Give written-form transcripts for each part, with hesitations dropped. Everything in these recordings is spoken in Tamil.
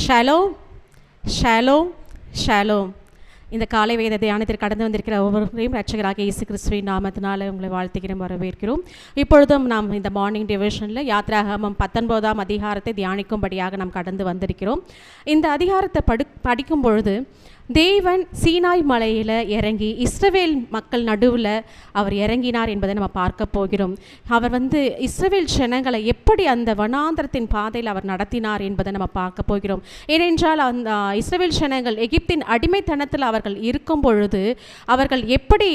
Shalom Shalom Shalom. இந்த காலை வேத தியானத்திற்கு கடந்து வந்திருக்கிற ஒவ்வொருவரையும் ரட்சகராக இயேசு கிறிஸ்துவின் நாமத்தினால உங்களை வாழ்த்துகிறோம், வரவேற்கிறோம். இப்பொழுதும் நாம் இந்த மார்னிங் டிவிஷனில் யாத்ராகமம் 19ஆம் அதிகாரத்தை தியானிக்கும்படியாக நாம் கடந்து வந்திருக்கிறோம். இந்த அதிகாரத்தை படிக்கும் பொழுது தேவன் சீனாய் மலையில் இறங்கி இஸ்ரவேல் மக்கள் நடுவில் அவர் இறங்கினார் என்பதை நம்ம பார்க்க போகிறோம். அவர் இஸ்ரவேல் ஜனங்களை எப்படி அந்த வனாந்திரத்தின் பாதையில் அவர் நடத்தினார் என்பதை நம்ம பார்க்க போகிறோம். ஏனென்றால் அந்த இஸ்ரவேல் ஜனங்கள் எகிப்தின் அடிமைத்தனத்தில் அவர்கள் இருக்கும் பொழுது அவர்கள் எப்படி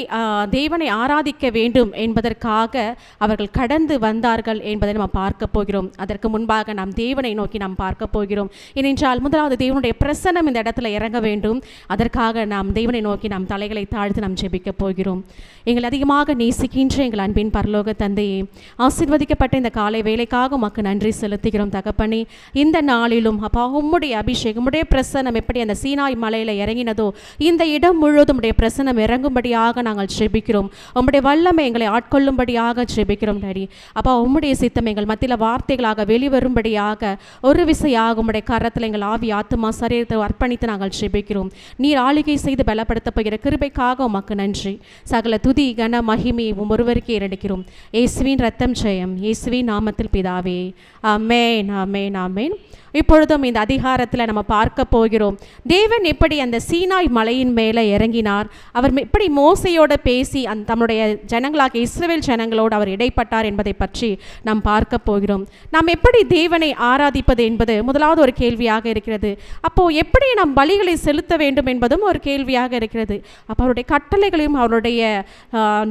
தேவனை ஆராதிக்க வேண்டும் என்பதற்காக அவர்கள் கடந்து வந்தார்கள் என்பதை நம்ம பார்க்க போகிறோம். அதற்கு முன்பாக நாம் தேவனை நோக்கி நாம் பார்க்க போகிறோம். ஏனென்றால் முதலாவது தேவனுடைய பிரசன்னம் இந்த இடத்துல இறங்க வேண்டும். அதற்காக நாம் தேவனை நோக்கி நாம் தலைகளை தாழ்த்து நாம் ஜெபிக்க போகிறோம். எங்கள் அதிகமாக நேசிக்கின்ற எங்கள் அன்பின் பரலோக தந்தையே, ஆசீர்வதிக்கப்பட்ட இந்த காலை வேலைக்காக உமக்கு நன்றி செலுத்துகிறோம் தகப்பனே. இந்த நாளிலும் அப்பா உம்முடைய அபிஷேகம், உம்முடைய பிரசன்னம் எப்படி அந்த சீனாய் மலையில் இறங்கினதோ இந்த இடம் முழுவதும் உம்முடைய பிரசன்னம் இறங்கும்படியாக நாங்கள் ஜெபிக்கிறோம். உம்முடைய வல்லமை எங்களை ஆட்கொள்ளும்படியாக ஜெபிக்கிறோம் டாடி. அப்பா உம்முடைய சித்தம் எங்கள் மத்தியில் வார்த்தைகளாக வெளிவரும்படியாக ஒரு விசையாக உம்முடைய கரத்தில் எங்கள் ஆவி ஆத்துமா சரீரத்தை அர்ப்பணித்து நாங்கள் ஜெபிக்கிறோம். நீர் ஆளுகை செய்து பலப்படுத்த போகிற கிருபைக்காக உமக்கு நன்றி. சகல துதி கன மகிமை ஒருவருக்கே ஏறெடுக்கிறோம். இயேசுவின் ரத்தம் ஜெயம், இயேசுவின் நாமத்தில் பிதாவே, ஆமென் ஆமென் ஆமென். இப்பொழுதும் இந்த அதிகாரத்தில் நம்ம பார்க்க போகிறோம். தேவன் எப்படி அந்த சீனாய் மலையின் மேலே இறங்கினார், அவர் எப்படி மோசையோடு பேசி தம்முடைய ஜனங்களாக இஸ்ரவேல் ஜனங்களோடு அவர் இடைப்பட்டார் என்பதை பற்றி நாம் பார்க்க போகிறோம். நாம் எப்படி தேவனை ஆராதிப்பது என்பது முதலாவது ஒரு கேள்வியாக இருக்கிறது. அப்போது எப்படி நாம் பலிகளை செலுத்த வேண்டும் என்பதும் ஒரு கேள்வியாக இருக்கிறது. அப்போ அவருடைய கட்டளைகளையும் அவருடைய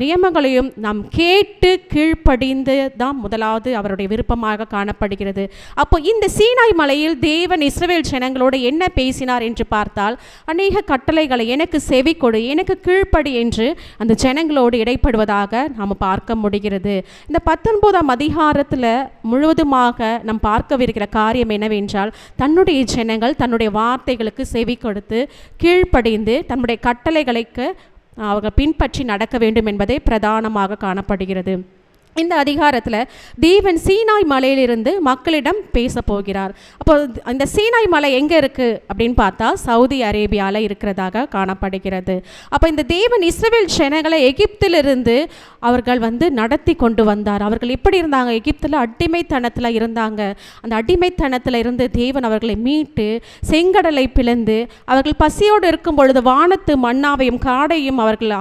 நியமங்களையும் நாம் கேட்டு கீழ்ப்படிந்து தான் முதலாவது அவருடைய விருப்பமாக காணப்படுகிறது. அப்போ இந்த சீனாய் மலை தேவன் இஸ்ரவேல் ஜனங்களோடு என்ன பேசினார் என்று பார்த்தால், அநேக கட்டளைகளை எனக்கு செவி கொடு, எனக்கு கீழ்ப்படி என்று அந்த ஜனங்களோடு இடைப்படுவதாக நாம் பார்க்க முடிகிறது. இந்த 19ஆம் அதிகாரத்தில் முழுவதுமாக நாம் பார்க்கவிருக்கிற காரியம் என்னவென்றால், தன்னுடைய ஜனங்கள் தன்னுடைய வார்த்தைகளுக்கு செவி கொடுத்து கீழ்ப்படிந்து தன்னுடைய கட்டளைகளுக்கு அவர்கள் பின்பற்றி நடக்க வேண்டும் என்பதே பிரதானமாக காணப்படுகிறது. இந்த அதிகாரத்தில் தேவன் சீனாய் மலையிலிருந்து மக்களிடம் பேச போகிறார். அப்போ இந்த சீனாய் மலை எங்கே இருக்குது அப்படின்னு பார்த்தா சவுதி அரேபியாவில் இருக்கிறதாக காணப்படுகிறது. அப்போ இந்த தேவன் இஸ்ரவேல் ஜனங்களை எகிப்திலிருந்து அவர்கள் நடத்தி கொண்டு வந்தார். அவர்கள் எப்படி இருந்தாங்க? எகிப்தில் அடிமைத்தனத்தில் இருந்தாங்க. அந்த அடிமைத்தனத்தில் இருந்து தேவன் அவர்களை மீட்டு செங்கடலை பிளந்து அவர்கள் பசியோடு இருக்கும் பொழுது வானத்து மன்னாவையும் காடையும் அவர்கள்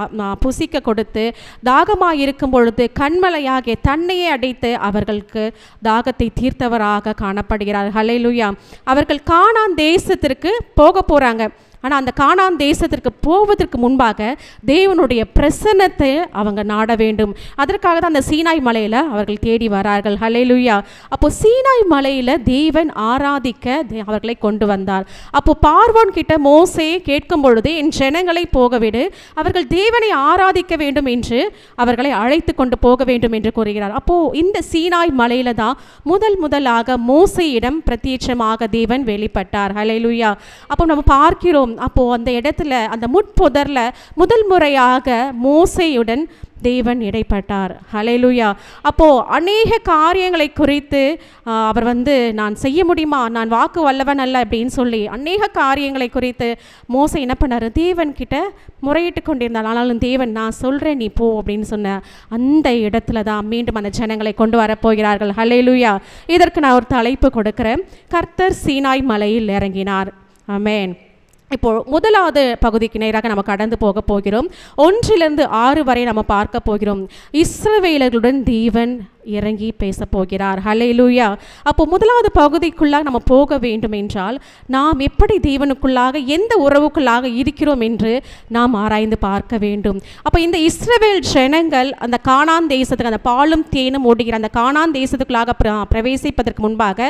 புசிக்க கொடுத்து, தாகமாக இருக்கும் பொழுது கண்மலையாக தன்னையே அடைத்து அவர்களுக்கு தாகத்தை தீர்த்தவராக காணப்படுகிறார். ஹல்லேலூயா. அவர்கள் கானான் தேசத்திற்கு போக போகிறாங்க. ஆனால் அந்த கானான் தேசத்திற்கு போவதற்கு முன்பாக தேவனுடைய பிரசன்னத்தை அவங்க நாட வேண்டும். அதற்காக தான் அந்த சீனாய் மலையில் அவர்கள் தேடி வரார்கள். ஹல்லேலூயா. அப்போ சீனாய் மலையில் தேவன் ஆராதிக்க அவர்களை கொண்டு வந்தார். அப்போ பார்வோன் கிட்ட மோசையை கேட்கும் பொழுது, என் ஜனங்களை போகவிடு, அவர்கள் தேவனை ஆராதிக்க வேண்டும் என்று அவர்களை அழைத்து கொண்டு போக வேண்டும் என்று கூறுகிறார். அப்போது இந்த சீனாய் மலையில் தான் முதலாக மோசையிடம் பிரத்யட்சமாக தேவன் வெளிப்பட்டார். ஹல்லேலூயா. அப்போ நம்ம பார்க்கிறோம், அப்போது அந்த இடத்துல அந்த முட்புதரில் முதல் முறையாக மோசையுடன் தேவன் இடைப்பட்டார். ஹல்லேலூயா. அப்போது அநேக காரியங்களை குறித்து அவர் நான் செய்ய முடியுமா, நான் வாக்கு வல்லவன் அல்ல அப்படின்னு சொல்லி அநேக காரியங்களை குறித்து மோசை என்ன பண்ணார்? தேவன் கிட்ட முறையிட்டு கொண்டிருந்தார். ஆனாலும் தேவன், நான் சொல்கிறேன் நீ போ அப்படின்னு சொன்ன அந்த இடத்துல தான் மீண்டும் அந்த ஜனங்களை கொண்டு வரப்போகிறார்கள். ஹல்லேலூயா. இதற்கு நான் ஒரு தலைப்பு கொடுக்குறேன், கர்த்தர் சீனாய் மலையில் இறங்கினார். ஆமென். இப்போது முதலாவது பகுதிக்கு நேராக நம்ம கடந்து போக போகிறோம். 1-6 வரை நம்ம பார்க்க போகிறோம். இஸ்ரவேலர்களுடன் தேவன் இறங்கி பேச போகிறார். ஹல்லேலூயா. அப்போ முதலாவது பகுதிக்குள்ளாக நம்ம போக வேண்டும் என்றால் நாம் எப்படி தேவனுக்குள்ளாக எந்த உறவுக்குள்ளாக இருக்கிறோம் என்று நாம் ஆராய்ந்து பார்க்க வேண்டும். அப்போ இந்த இஸ்ரவேல் ஜனங்கள் அந்த கானான் தேசத்துக்கு, அந்த பாலும் தேனும் ஓடுகிற அந்த கானான் தேசத்துக்குள்ளாக பிரவேசிப்பதற்கு முன்பாக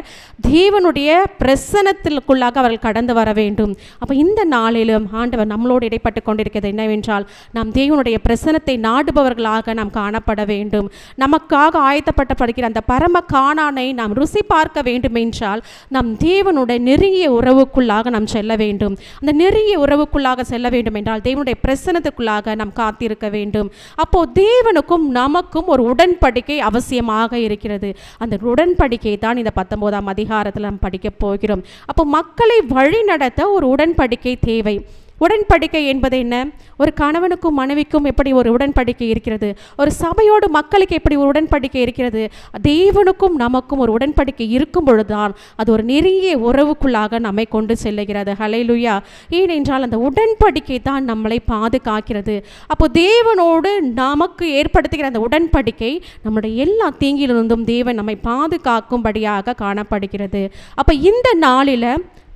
தேவனுடைய பிரசன்னத்திற்குள்ளாக அவர்கள் கடந்து வர வேண்டும். அப்போ இந்த நாளிலும் ஆண்டவர் நம்மளோடு இடைப்பட்டு கொண்டிருக்கிறது என்னவென்றால், நாம் தேவனுடைய பிரசன்னத்தை நாடுபவர்களாக நாம் காணப்பட வேண்டும். நமக்காக ஆயத்தப்பட்ட அந்த பரம கானானை நாம் ருசி பார்க்க வேண்டும் என்றால் நம் தேவனுடைய நெருங்கிய உறவுக்குள்ளாக நாம் செல்ல வேண்டும். அந்த நெருங்கிய உறவுக்குள்ளாக செல்ல வேண்டும் என்றால் தேவனுடைய பிரசன்னத்துக்குள்ளாக நாம் காத்திருக்க வேண்டும். அப்போ தேவனுக்கும் நமக்கும் ஒரு உடன்படிக்கை அவசியமாக இருக்கிறது. அந்த உடன்படிக்கை தான் இந்த 19ஆம் அதிகாரத்தில் நாம் படிக்க போகிறோம். அப்போ மக்களை வழி நடத்த ஒரு உடன்படிக்கை தேவை. உடன்படிக்கை என்பது என்ன? ஒரு கணவனுக்கும் மனைவிக்கும் எப்படி ஒரு உடன்படிக்கை இருக்கிறது, ஒரு சபையோடு மக்களுக்கு எப்படி ஒரு உடன்படிக்கை இருக்கிறது, தேவனுக்கும் நமக்கும் ஒரு உடன்படிக்கை இருக்கும் பொழுதுதான் அது ஒரு நெருங்கிய உறவுக்குள்ளாக நம்மை கொண்டு செல்லுகிறது. ஹல்லேலூயா. ஏனென்றால் அந்த உடன்படிக்கை தான் நம்மளை பாதுகாக்கிறது. அப்போ தேவனோடு நமக்கு ஏற்படுத்துகிற அந்த உடன்படிக்கை நம்முடைய எல்லா தீங்கிலிருந்தும் தேவன் நம்மை பாதுகாக்கும்படியாக காணப்படுகிறது. அப்போ இந்த நாளில்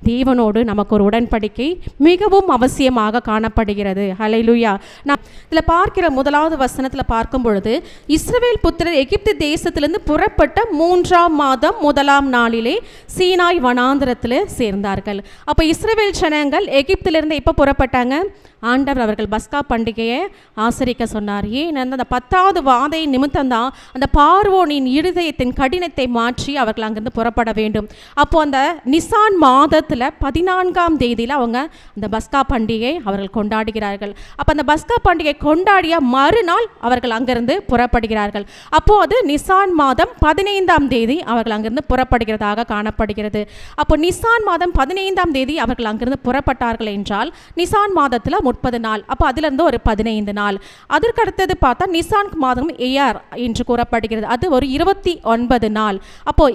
தேவனோடு நமக்கு ஒரு உடன்படிக்கை மிகவும் அவசியமாக காணப்படுகிறது. ஹல்லேலூயா. நான் இதில் பார்க்கிற முதலாவது வசனத்தில் பார்க்கும் பொழுது, இஸ்ரவேல் புத்திரர் எகிப்து தேசத்திலிருந்து புறப்பட்ட 3ஆம் மாதம் 1ஆம் நாளிலே சீனாய் வனாந்தரத்தில் சேர்ந்தார்கள். அப்போ இஸ்ரவேல் ஜனங்கள் எகிப்திலிருந்து எப்போ புறப்பட்டாங்க? ஆண்டவர் அவர்கள் பஸ்கா பண்டிகையை ஆசரிக்க சொன்னார். ஏன்? அந்த 10வது வாதை நிமித்தம்தான் அந்த பார்வோனின் இருதயத்தின் கடினத்தை மாற்றி அவர்கள் அங்கிருந்து புறப்பட வேண்டும். அப்போ அந்த நிசான் மாதத்தில் 14ஆம் தேதியில் அவங்க அந்த பஸ்கா பண்டிகை அவர்கள் கொண்டாடுகிறார்கள். அப்போ அந்த பஸ்கா பண்டிகை கொண்டாடிய மறுநாள் அவர்கள் அங்கிருந்து புறப்படுகிறார்கள். அப்போது அது நிசான் மாதம் 15ஆம் தேதி அவர்கள் அங்கிருந்து புறப்படுகிறதாக காணப்படுகிறது. அப்போ நிசான் மாதம் 15ஆம் தேதி அவர்கள் அங்கிருந்து புறப்பட்டார்கள் என்றால் நிசான் மாதத்தில் 30 நாள், அப்போ அதிலிருந்து ஒரு 15 நாள். அதற்கு அடுத்தது பார்த்தா நிசான் மாதம் ஏஆர் என்று கூறப்படுகிறது, அது ஒரு 29 நாள். அப்போ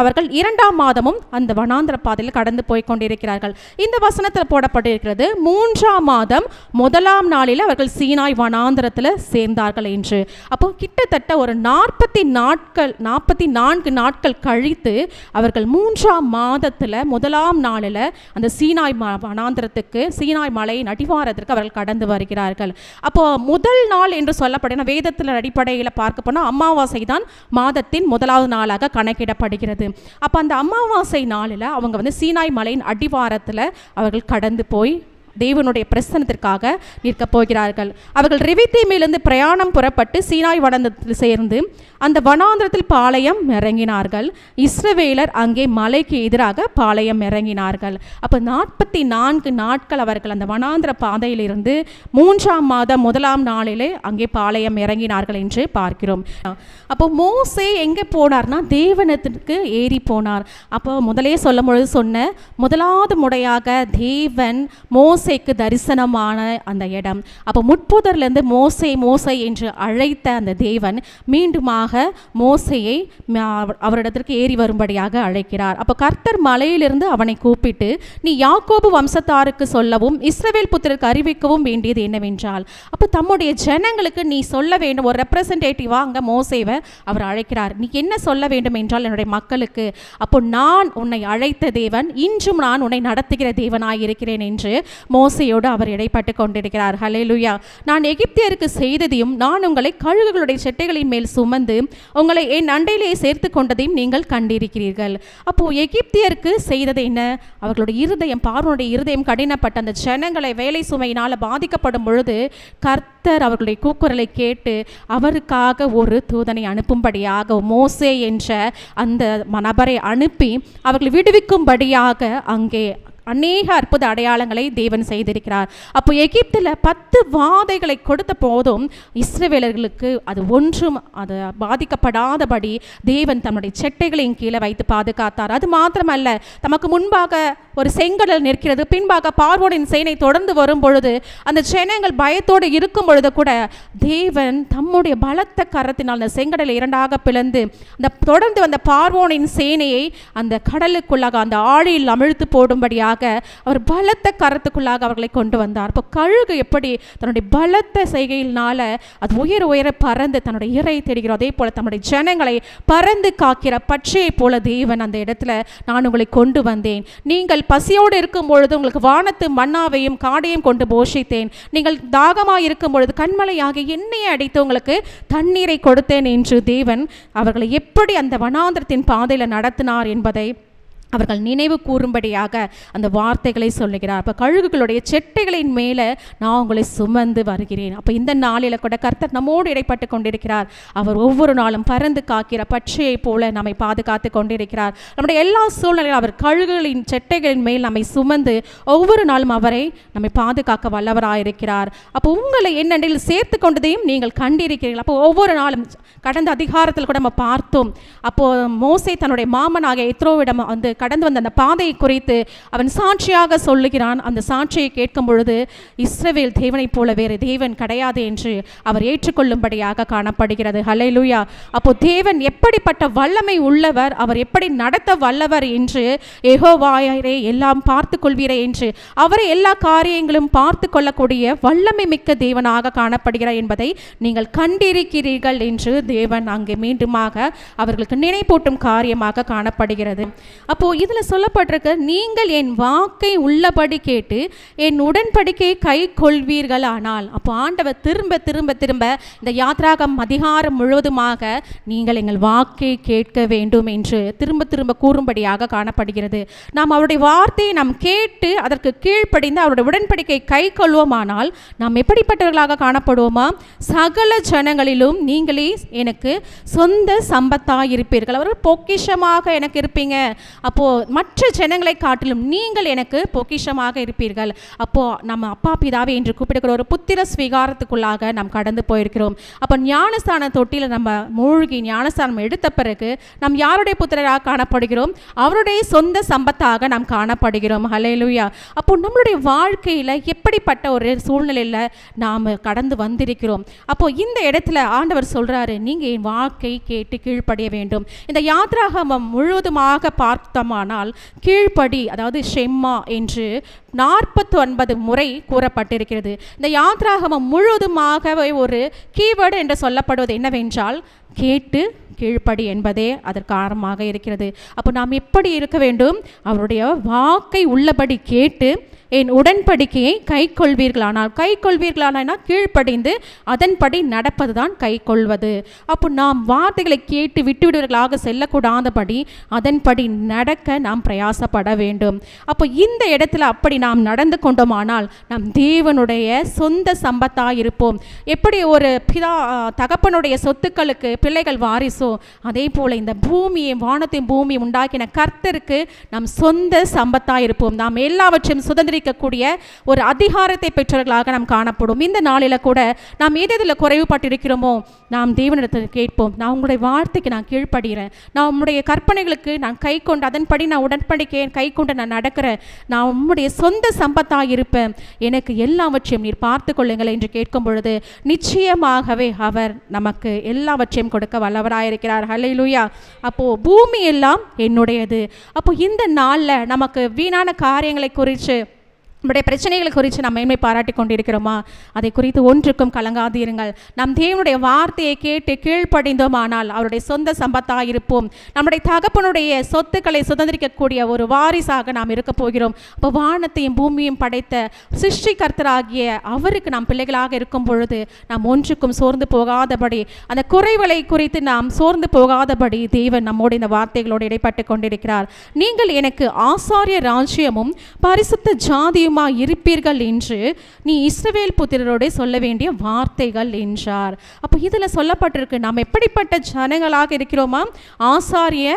அவர்கள் 2ஆம் மாதமும் அந்த வனாந்திர பாதையில் கடந்து போய் கொண்டிருக்கிறார்கள். இந்த வசனத்தில் போடப்பட்டிருக்கிறது 3ஆம் மாதம் 1ஆம் நாளில் அவர்கள் சீனாய் வனாந்திரத்தில் சேர்ந்தார்கள் என்று. அப்போ கிட்டத்தட்ட ஒரு 44 நாட்கள் கழித்து அவர்கள் 3ஆம் மாதத்தில் 1ஆம் நாளில் அந்த சீனாய் வனாந்திரத்துக்கு, சீனாய் மலையின் அடிவாரத்திற்கு அவர்கள் கடந்து வருகிறார்கள். அப்போ முதல் நாள் என்று சொல்லப்பட்ட வேதத்தில் அடிப்படையில் பார்க்க போனால் அமாவாசை தான் மாதத்தின் முதலாவது நாளாக கணக்கிடப்படுகிறது. அப்போ அந்த அமாவாசை நாளில் அவங்க சீனாய் மலையின் அடிவாரத்தில் அவர்கள் கடந்து போய் தேவனுடைய பிரசன்னத்திற்காக நிற்கப் போகிறார்கள். அவர்கள் ரெவித்தீமிலிருந்து பிரயாணம் புறப்பட்டு சீனாய் வனாந்தரத்தில் சேர்ந்து அந்த வனாந்திரத்தில் பாளையம் இறங்கினார்கள். இஸ்ரவேலர் அங்கே மலைக்கு எதிராக பாளையம் இறங்கினார்கள். அப்போ 44 நாட்கள் அவர்கள் அந்த வனாந்திர பாதையிலிருந்து 3ஆம் மாதம் 1ஆம் நாளிலே அங்கே பாளையம் இறங்கினார்கள் என்று பார்க்கிறோம். அப்போ மோசே எங்கே போனார்னா தேவனத்திற்கு ஏறி போனார். அப்போ முதலே சொல்லும் பொழுது சொன்ன முதலாவது முறையாக தேவன் மோசேக்கு தரிசனமான அந்த இடம். அப்போ முட்புதர்லேருந்து மோசே என்று அழைத்த அந்த தேவன் மீண்டுமாக மோசேயை அவரிடத்திற்கு ஏறி வரும்படியாக அழைக்கிறார். அப்போ கர்த்தர் மலையிலிருந்து அவனை கூப்பிட்டு, நீ யாக்கோபு வம்சத்தாருக்கு சொல்லவும் இஸ்ரவேல் புத்திரருக்கு அறிவிக்கவும் வேண்டியது என்னவென்றால், அப்போ தம்முடைய ஜனங்களுக்கு நீ சொல்ல வேண்டும். ஒரு ரெப்ரசன்டேட்டிவா அங்கே மோசேவை அவர் அழைக்கிறார். நீ என்ன சொல்ல வேண்டும் என்றால் என்னுடைய மக்களுக்கு, அப்போ நான் உன்னை அழைத்த தேவன், இன்றும் நான் உன்னை நடத்துகிற தேவனாய் இருக்கிறேன் என்று மோசேயோடு அவர் இடைப்பட்டு கொண்டிருக்கிறார். ஹல்லேலூயா. நான் எகிப்தியருக்கு செய்ததையும் நான் உங்களை கழுகுகளுடைய செட்டைகளின் மேல் சுமந்து உங்களை என் அண்டையிலே சேர்த்து கொண்டதையும் நீங்கள் கண்டிருக்கிறீர்கள். அப்போ எகிப்தியருக்கு செய்தது என்ன? அவர்களுடைய இருதயம், பார்வோனுடைய இருதயம் கடினப்பட்ட அந்த ஜனங்களை வேலை சுமையினால் பாதிக்கப்படும் பொழுது கர்த்தர் அவர்களுடைய கூக்குரலை கேட்டு அவருக்காக ஒரு தூதனை அனுப்பும்படியாக மோசே என்ற அந்த நபரை அனுப்பி அவர்களை விடுவிக்கும்படியாக அங்கே அநேக அற்புத அடையாளங்களை தேவன் செய்திருக்கிறார். அப்போ எகிப்தில் 10 வாதைகளை கொடுத்த போதும் இஸ்ரவேலர்களுக்கு அது ஒன்றும் அது பாதிக்கப்படாதபடி தேவன் தன்னுடைய செட்டைகளின் கீழே வைத்து பாதுகாத்தார். அது மாத்திரமல்ல, தமக்கு முன்பாக ஒரு செங்கடல் நிற்கிறது, பின்பாக பார்வோனின் சேனை தொடர்ந்து வரும் பொழுது அந்த ஜனங்கள் பயத்தோடு இருக்கும் பொழுது கூட தேவன் தம்முடைய பலத்த கரத்தினால் அந்த செங்கடலை 2ஆக பிளந்து அந்த தொடர்ந்து வந்த பார்வோனின் சேனையை அந்த கடலுக்குள்ளாக அந்த ஆழியில் அமிழ்த்து போடும்படியாக அவர் பலத்த கரத்துக்குள்ளாக அவர்களை கொண்டு வந்தார். இப்போ கழுகு எப்படி தன்னுடைய பலத்த செய்கையினால அது உயர பறந்து தன்னுடைய இறை தேடுகிறோம், அதே போல தன்னுடைய ஜனங்களை பறந்து காக்கிற பட்சியை போல தேவன் அந்த இடத்துல நான் உங்களை கொண்டு வந்தேன். நீங்கள் பசியோடு இருக்கும் பொழுது உங்களுக்கு வானத்து மன்னாவையும் காடையும் கொண்டு போஷித்தேன். நீங்கள் தாகமாக இருக்கும் பொழுது கண்மலையாக எண்ணெயை அடித்து உங்களுக்கு தண்ணீரை கொடுத்தேன் என்று தேவன் அவர்களை எப்படி அந்த வனாந்திரத்தின் பாதையில் நடத்தினார் என்பதை அவர்கள் நினைவு கூறும்படியாக அந்த வார்த்தைகளை சொல்லுகிறார். அப்போ கழுகுகளுடைய செட்டைகளின் மேலே நான் உங்களை சுமந்து வருகிறேன். அப்போ இந்த நாளில் கூட கர்த்தர் நம்மோடு இடைப்பட்டு கொண்டிருக்கிறார். அவர் ஒவ்வொரு நாளும் பறந்து காக்கிற பட்சியை போல நம்மை பாதுகாத்து கொண்டிருக்கிறார். நம்முடைய எல்லா சூழ்நிலையும் அவர் கழுகுகளின் செட்டைகளின் மேல் நம்மை சுமந்து ஒவ்வொரு நாளும் அவரை நம்மை பாதுகாக்க வல்லவராயிருக்கிறார். அப்போ உங்களை என்னென்னில் சேர்த்து கொண்டதையும் நீங்கள் கண்டிருக்கிறீர்கள். அப்போ ஒவ்வொரு நாளும் கடந்த அதிகாரத்தில் கூட நம்ம பார்த்தோம். அப்போது மோசே தன்னுடைய மாமனாக எத்ரோவிடம் வந்து கடந்து வந்த அந்த பாதையை குறித்து அவன் சாட்சியாக சொல்லுகிறான். அந்த சாட்சியை கேட்கும் பொழுது இஸ்ரவேல் தேவனைப் போல வேறு தேவன் கிடையாது என்று அவர் ஏற்றுக்கொள்ளும்படியாக காணப்படுகிறது. ஹல்லேலூயா. அப்போ தேவன் எப்படிப்பட்ட வல்லமை உள்ளவர், அவர் எப்படி நடத்த வல்லவர் என்று, யெகோவாயரே எல்லாம் பார்த்து கொள்வீரே என்று அவரை எல்லா காரியங்களும் பார்த்து கொள்ளக்கூடிய வல்லமை மிக்க தேவனாக காணப்படுகிறார் என்பதை நீங்கள் கண்டிருக்கிறீர்கள் என்று தேவன் அங்கே மீண்டுமாக அவர்களுக்கு நினைப்பூட்டும் காரியமாக காணப்படுகிறது. அப்போ இதில் சொல்லப்பட்டிருக்கு, நீங்கள் என் வாக்கை உள்ளபடி கேட்டு என் உடன்படிக்கையை கை கொள்வீர்கள் ஆனால். அப்போ ஆண்டவர் திரும்ப திரும்ப திரும்ப இந்த யாத்ராகம் அதிகாரம் முழுவதுமாக நீங்கள் எங்கள் வாக்கை கேட்க வேண்டும் என்று திரும்ப திரும்ப கூறும்படியாக காணப்படுகிறது. நாம் அவருடைய வார்த்தையை நாம் கேட்டு அதற்கு கீழ்ப்படிந்து அவருடைய உடன்படிக்கை கை கொள்வோமானால் நாம் எப்படிப்பட்டவர்களாக காணப்படுவோமா? சகல ஜனங்களிலும் நீங்களே எனக்கு சொந்த சம்பத்தாக இருப்பீர்கள், அவர்கள் பொக்கிஷமாக எனக்கு இருப்பீங்க. அப்போது மற்ற ஜனங்களை காட்டிலும் நீங்கள் எனக்கு பொக்கிஷமாக இருப்பீர்கள். அப்போது நம்ம அப்பா பிதாவே என்று கூப்பிடுகிற ஒரு புத்திர ஸ்வீகாரத்துக்குள்ளாக நாம் கடந்து போயிருக்கிறோம். அப்போ ஞானஸ்தான தொட்டியில் நம்ம மூழ்கி ஞானஸ்தானம் எடுத்த பிறகு நாம் யாருடைய புத்திரராக காணப்படுகிறோம்? அவருடைய சொந்த சம்பத்தாக நாம் காணப்படுகிறோம். ஹல்லேலூயா. அப்போ நம்மளுடைய வாழ்க்கையில் எப்படிப்பட்ட ஒரு சூழ்நிலையில் நாம் கடந்து வந்திருக்கிறோம். அப்போ இந்த இடத்துல ஆண்டவர் சொல்கிறாரு, நீங்கள் என் வாக்கை கேட்டு கீழ்ப்படிய வேண்டும். இந்த யாத்ராகமம் முழுவதுமாக பார்த்தோமானால் கீழ்ப்படி, அதாவது ஷெம்மா என்று 49 முறை கூறப்பட்டிருக்கிறது. இந்த யாத்ராகமம் முழுவதுமாகவே ஒரு கீவேர்டு என்று சொல்லப்படுவது என்னவென்றால் கேட்டு கீழ்ப்படி என்பதே அதற்கு காரணமாக இருக்கிறது. அப்போ நாம் எப்படி இருக்க வேண்டும்? அவருடைய வாக்கை உள்ளபடி கேட்டு என் உடன்படிக்கையை கை கொள்வீர்களானால். கை கொள்வீர்களானால் கீழ்ப்படிந்து அதன்படி நடப்பது தான் கை கொள்வது. அப்போ நாம் வார்த்தைகளை கேட்டு விட்டுவிடுவர்களாக செல்லக்கூடாதபடி அதன்படி நடக்க நாம் பிரயாசப்பட வேண்டும். அப்போ இந்த இடத்துல அப்படி நாம் நடந்து கொண்டோமானால் நாம் தேவனுடைய சொந்த சம்பத்தாக இருப்போம். எப்படி ஒரு தகப்பனுடைய சொத்துக்களுக்கு பிள்ளைகள் வாரிசோ, அதே போல் இந்த பூமியை வானத்தையும் பூமியை உண்டாக்கின கர்த்தருக்கு நாம் சொந்த சம்பத்தாக இருப்போம். நாம் எல்லாவற்றையும் சுதந்திரிக்கக்கூடிய ஒரு அதிகாரத்தை பெற்றவர்களாக நாம் காணப்படும். இந்த நாளில் கூட நாம் எதில் குறைவுபட்டிருக்கிறோமோ நாம் தேவனிடத்தில் கேட்போம். நான் உங்களுடைய வார்த்தைக்கு நான் கீழ்ப்படுகிறேன், நான் உங்களுடைய கற்பனைகளுக்கு நான் கை கொண்டு அதன்படி நான் உடன்படிக்கையை கை கொண்டு நான் நடக்கிறேன், நான் உம்முடைய சொந்த சம்பத்தாக இருப்பேன், எனக்கு எல்லாவற்றையும் நீர் பார்த்து கொள்ளுங்கள் என்று கேட்கும் பொழுது நிச்சயமாகவே அவர் நமக்கு எல்லாவற்றையும் கொடுக்க வல்லவராயிருக்கிறார். ஹல்லேலூயா. அப்போ பூமி எல்லாம் என்னுடையது. அப்போ இந்த நாளில் நமக்கு வீணான காரியங்களை குறித்து, நம்முடைய பிரச்சனைகளை குறித்து நாம் மேன்மை பாராட்டி கொண்டிருக்கிறோமா? அதை குறித்து ஒன்றுக்கும் கலங்காதிருங்கள். நம் தேவனுடைய வார்த்தையை கேட்டு கீழ்ப்படிந்தோமானால் அவருடைய சொந்த சம்பத்தாக இருப்போம். நம்முடைய தகப்பனுடைய சொத்துக்களை சுதந்திரிக்கக்கூடிய ஒரு வாரிசாக நாம் இருக்க போகிறோம். இப்போ வானத்தையும் பூமியும் படைத்த சிருஷ்டிகர்த்தராகிய அவருக்கு நாம் பிள்ளைகளாக இருக்கும் பொழுது நாம் ஒன்றுக்கும் சோர்ந்து போகாதபடி, அந்த குறைகளை குறித்து நாம் சோர்ந்து போகாதபடி தேவன் நம்மோடு இந்த வார்த்தைகளோடு இடைப்பட்டு கொண்டிருக்கிறார். நீங்கள் எனக்கு ஆசாரிய ராஜ்யமும் பரிசுத்த ஜாதியும் இருப்பீர்கள் என்று நீ இஸ்ரவேல் புத்திரரோடு சொல்ல வேண்டிய வார்த்தைகள் என்றார். அப்போ இதில் சொல்லப்பட்டிருக்கு நாம் எப்படிப்பட்ட ஜனங்களாக இருக்கிறோமா? ஆசாரிய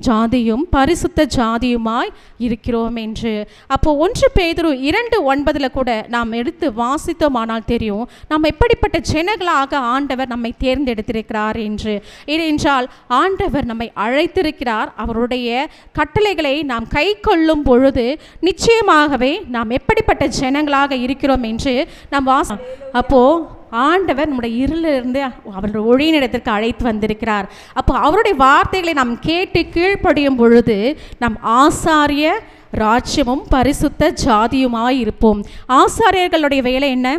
ஜாதியும் பரிசுத்த ஜாதியுமாய் இருக்கிறோம் என்று. அப்போ 1 பேதுரு 2:9 கூட நாம் எடுத்து வாசித்தோமானால் தெரியும் நாம் எப்படிப்பட்ட ஜனங்களாக ஆண்டவர் நம்மை தேர்ந்தெடுத்திருக்கிறார் என்று. ஏனென்றால் ஆண்டவர் நம்மை அழைத்திருக்கிறார். அவருடைய கட்டளைகளை நாம் கை கொள்ளும் பொழுது நிச்சயமாகவே நாம் எப்படிப்பட்ட ஜனங்களாக இருக்கிறோம் என்று நாம் அப்போ ஆண்டவர் நம்முடைய இருளிலிருந்து அவருடைய ஒளியினிடத்திற்கு அழைத்து வந்திருக்கிறார். அப்போ அவருடைய வார்த்தைகளை நாம் கேட்டு கீழ்ப்படியும் பொழுது நாம் ஆசாரிய ராஜ்யமும் பரிசுத்த ஜாதியுமாய் இருப்போம். ஆசாரியர்களுடைய வேலை என்ன?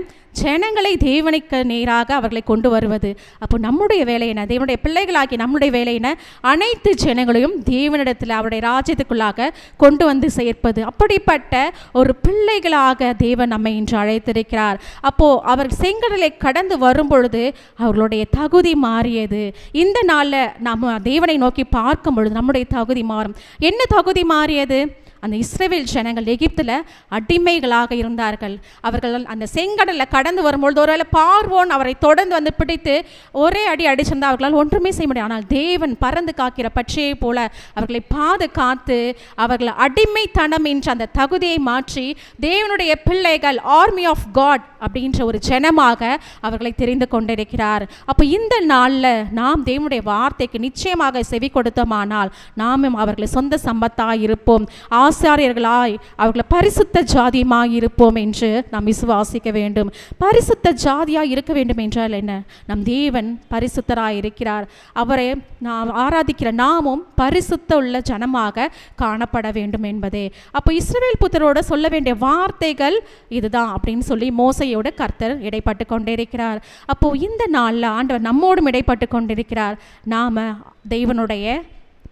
ஜனங்களை தேவனுக்கு நேராக அவர்களை கொண்டு வருவது. அப்போ நம்முடைய வேலை என்ன? தேவனுடைய பிள்ளைகளாகி நம்முடைய வேலை என்ன? அனைத்து ஜனங்களையும் தேவனிடத்தில் அவருடைய ராஜ்யத்துக்குள்ளாக கொண்டு வந்து சேர்ப்பது. அப்படிப்பட்ட ஒரு பிள்ளைகளாக தேவன் நம்மை இன்று அழைத்திருக்கிறார். அப்போது அவர் செங்கடலை கடந்து வரும் பொழுது அவர்களுடைய தகுதி மாறியது. இந்த நாளில் நம்ம தேவனை நோக்கி பார்க்கும் பொழுது நம்முடைய தகுதி மாறும். என்ன தகுதி மாறியது? அந்த இஸ்ரவேல் ஜனங்கள் எகிப்தில் அடிமைகளாக இருந்தார்கள். அவர்கள் அந்த செங்கடலில் கடந்து வரும்பொழுது ஒருவேளை பார்வோன் அவரை தொடர்ந்து வந்து பிடித்து ஒரே அடி அடிச்சிருந்தால் அவர்களால் ஒன்றுமே செய்ய முடியும். ஆனால் தேவன் பறந்து காக்கிற பட்சியை போல அவர்களை பாதுகாத்து அவர்கள் அடிமைத்தனம் என்ற அந்த தகுதியை மாற்றி தேவனுடைய பிள்ளைகள், ஆர்மி ஆஃப் காட் அப்படின்ற ஒரு ஜனமாக அவர்களை தெரிந்து கொண்டிருக்கிறார். அப்போ இந்த நாளில் நாம் தேவனுடைய வார்த்தைக்கு நிச்சயமாக செவி கொடுத்தோமானால் நாமும் அவர்களை சொந்த சம்பத்தாக இருப்போம், ஆசாரியர்களாய் அவர்களை பரிசுத்த ஜாதியமாய் இருப்போம் என்று நாம் விசுவாசிக்க வேண்டும். பரிசுத்த ஜாதியாய் இருக்க வேண்டும் என்றால் என்ன? நம் தேவன் பரிசுத்தராய் இருக்கிறார். அவரை நாம் ஆராதிக்கிற நாமும் பரிசுத்த உள்ள ஜனமாக காணப்பட வேண்டும் என்பதே. அப்போ இஸ்ரவேல் புத்திரரோடு சொல்ல வேண்டிய வார்த்தைகள் இதுதான் அப்படின்னு சொல்லி மோசையோடு கர்த்தர் இடைப்பட்டு கொண்டிருக்கிறார். அப்போ இந்த நாளில் ஆண்டவர் நம்மோடும் இடைப்பட்டு கொண்டிருக்கிறார். நாம தேவனுடைய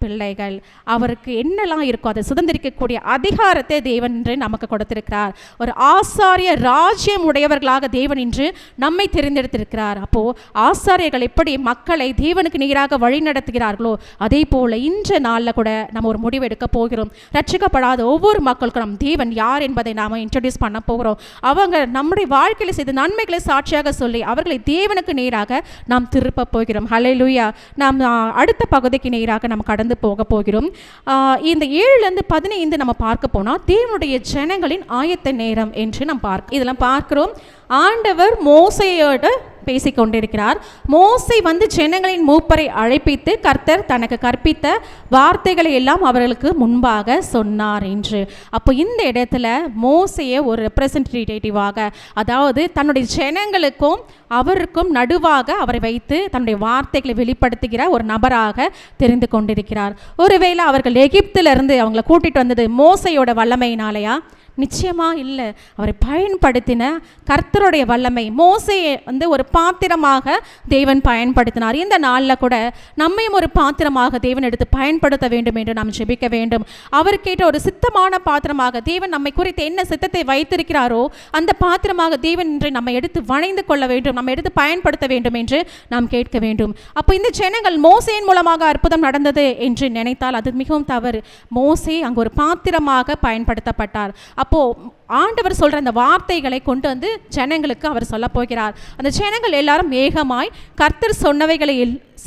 பிள்ளைகள், அவருக்கு என்னெல்லாம் இருக்கோ அதை சுதந்திரிக்கக்கூடிய அதிகாரத்தை தேவன் இன்று நமக்கு கொடுத்திருக்கிறார். ஒரு ஆசாரிய ராஜ்யம் உடையவர்களாக தேவன் இன்று நம்மை தெரிந்தெடுத்திருக்கிறார். அப்போது ஆசாரியர்கள் எப்படி மக்களை தேவனுக்கு நேராக வழி நடத்துகிறார்களோ அதே போல் இன்ற நாளில் கூட நம்ம ஒரு முடிவு எடுக்க போகிறோம். ரட்சிக்கப்படாத ஒவ்வொரு மக்களுக்கும் நம் தேவன் யார் என்பதை நாம் இன்ட்ரடியூஸ் பண்ண போகிறோம். அவங்க நம்முடைய வாழ்க்கையில் செய்த நன்மைகளை சாட்சியாக சொல்லி அவர்களை தேவனுக்கு நேராக நாம் திருப்ப போகிறோம். ஹல்லேலூயா. நாம் அடுத்த பகுதிக்கு நேராக நம்ம கடந்து போக போகிறோம். இந்த 7-15 நம்ம பார்க்க போனால் தேவனுடைய ஜனங்களின் ஆயத்த நேரம் என்று நம்ம இதெல்லாம் பார்க்கிறோம். ஆண்டவர் மோசையோடு பேசிக்கொண்டிருக்கிறார். மோசை வந்து ஜனங்களின் மூப்பரை அழைப்பித்து கர்த்தர் தனக்கு கற்பித்த வார்த்தைகளை எல்லாம் அவர்களுக்கு முன்பாக சொன்னார் என்று. அப்போ இந்த இடத்துல மோசையை ஒரு ரெப்ரசன்டேட்டிவாக, அதாவது தன்னுடைய ஜனங்களுக்கும் அவருக்கும் நடுவாக அவரை வைத்து தன்னுடைய வார்த்தைகளை வெளிப்படுத்துகிற ஒரு நபராக தெரிந்து கொண்டிருக்கிறார். ஒருவேளை அவர்கள் எகிப்திலிருந்து அவங்களை கூட்டிட்டு வந்தது மோசையோட வல்லமையினாலையா? நிச்சயமாக இல்லை. அவரை பயன்படுத்தின கர்த்தருடைய வல்லமை. மோசையை வந்து ஒரு பாத்திரமாக தேவன் பயன்படுத்தினார். இந்த நாளில் கூட நம்மையும் ஒரு பாத்திரமாக தேவன் எடுத்து பயன்படுத்த வேண்டும் என்று நாம் ஜெபிக்க வேண்டும். அவருக்கேற்ற ஒரு சித்தமான பாத்திரமாக தேவன் நம்மை குறித்து என்ன சித்தத்தை வைத்திருக்கிறாரோ அந்த பாத்திரமாக தேவன் இன்று நம்மை எடுத்து வணைந்து கொள்ள வேண்டும், நம்ம எடுத்து பயன்படுத்த வேண்டும் என்று நாம் கேட்க வேண்டும். அப்போ இந்த ஜனங்கள் மோசையின் மூலமாக அற்புதம் நடந்தது என்று நினைத்தால் அது மிகவும் தவறு. மோசே அங்கு ஒரு பாத்திரமாக பயன்படுத்தப்பட்டார். அப்போ ஆண்டவர் சொல்ற அந்த வார்த்தைகளை கொண்டு வந்து ஜனங்களுக்கு அவர் சொல்ல போகிறார். அந்த ஜனங்கள் எல்லாரும் மேகமாய் கர்த்தர் சொன்னவைகளை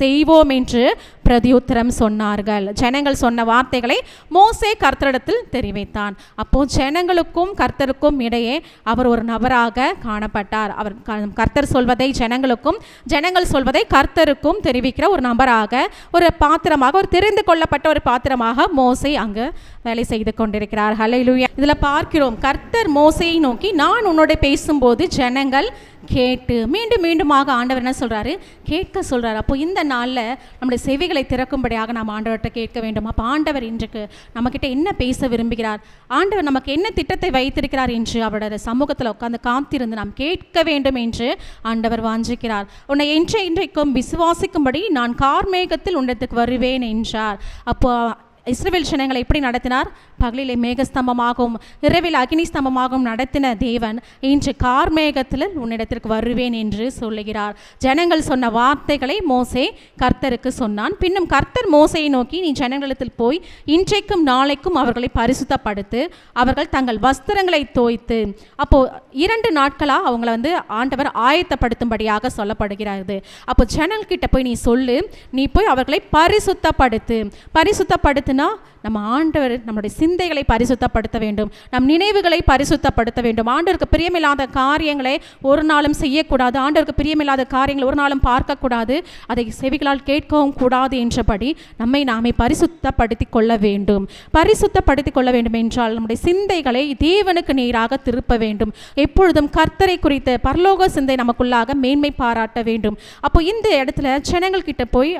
செய்வோம் என்று பிரதியுத்தரம் சொன்னார்கள். ஜனங்கள் சொன்ன வார்த்தைகளை மோசே கர்த்தரிடத்தில் தெரிவித்தான். அப்போ ஜனங்களுக்கும் கர்த்தருக்கும் இடையே அவர் ஒரு நபராக காணப்பட்டார். அவர் கர்த்தர் சொல்வதை ஜனங்களுக்கும், ஜனங்கள் சொல்வதை கர்த்தருக்கும் தெரிவிக்கிற ஒரு நபராக, ஒரு பாத்திரமாக, ஒரு தெரிந்து கொள்ளப்பட்ட ஒரு பாத்திரமாக மோசே அங்கு வேலை செய்து கொண்டிருக்கிறார். ஹல்லேலூயா. இதில் பார்க்கிறோம், கர்த்தர் மோசையை நோக்கி நான் உன்னோட பேசும்போது ஜனங்கள் கேட்டு, மீண்டும் மீண்டுமாக ஆண்டவர் என்ன சொல்கிறாரு? கேட்க சொல்கிறார். அப்போ இந்த நாளில் நம்முடைய செவிகளை திறக்கும்படியாக நாம் ஆண்டவர்கிட்ட கேட்க வேண்டும். அப்போ ஆண்டவர் இன்றைக்கு நம்மக்கிட்ட என்ன பேச விரும்புகிறார், ஆண்டவர் நமக்கு என்ன திட்டத்தை வைத்திருக்கிறார் என்று அவருடைய சமூகத்தில் உட்கார்ந்து காத்திருந்து நாம் கேட்க வேண்டும் என்று ஆண்டவர் வாஞ்சிக்கிறார். உன்னை இன்றைக்கும் விசுவாசிக்கும்படி நான் கார்மேகத்தில் உன்னத்துக்கு வருவேன் என்றார். அப்போ இஸ்ரவேல் ஜனங்களை எப்படி நடத்தினார்? பகலிலே மேகஸ்தம்பமாகவும் இரவில் அக்னி ஸ்தம்பமாகவும் நடத்தின தேவன் இன்று கார்மேகத்தில் உன்னிடத்திற்கு வருவேன் என்று சொல்லுகிறார். ஜனங்கள் சொன்ன வார்த்தைகளை மோசே கர்த்தருக்கு சொன்னான். பின்னும் கர்த்தர் மோசையை நோக்கி நீ ஜனங்களிடத்தில் போய் இன்றைக்கும் நாளைக்கும் அவர்களை பரிசுத்தப்படுத்து, அவர்கள் தங்கள் வஸ்திரங்களை தோய்த்து. அப்போ 2 நாட்களாக அவங்கள வந்து ஆண்டவர் ஆயத்தப்படுத்தும்படியாக சொல்லப்படுகிறது. அப்போ ஜனங்கிட்ட போய் நீ சொல்லு, நீ போய் அவர்களை பரிசுத்தப்படுத்து. பரிசுத்தப்படுத்தினா நம்ம ஆண்டவர் நம்முடைய சிந்தைகளை பரிசுத்தப்படுத்த வேண்டும், நம் நினைவுகளை பரிசுத்தப்படுத்த வேண்டும். ஆண்டவருக்கு பிரியமில்லாத காரியங்களை ஒரு நாளும் செய்யக்கூடாது, ஆண்டவருக்கு பிரியமில்லாத காரியங்களை ஒரு நாளும் பார்க்கக்கூடாது, அதை செவிகளால் கேட்கவும் கூடாது என்றபடி நம்மை நாமே பரிசுத்தப்படுத்தி கொள்ள வேண்டும். பரிசுத்தப்படுத்தி கொள்ள வேண்டும் என்றால் நம்முடைய சிந்தைகளை தேவனுக்கு நேராக திருப்ப வேண்டும். எப்பொழுதும் கர்த்தரை குறித்த பரலோக சிந்தை நமக்குள்ளாக மேன்மை பாராட்ட வேண்டும். அப்போ இந்த இடத்துல ஜனங்கள் கிட்ட போய்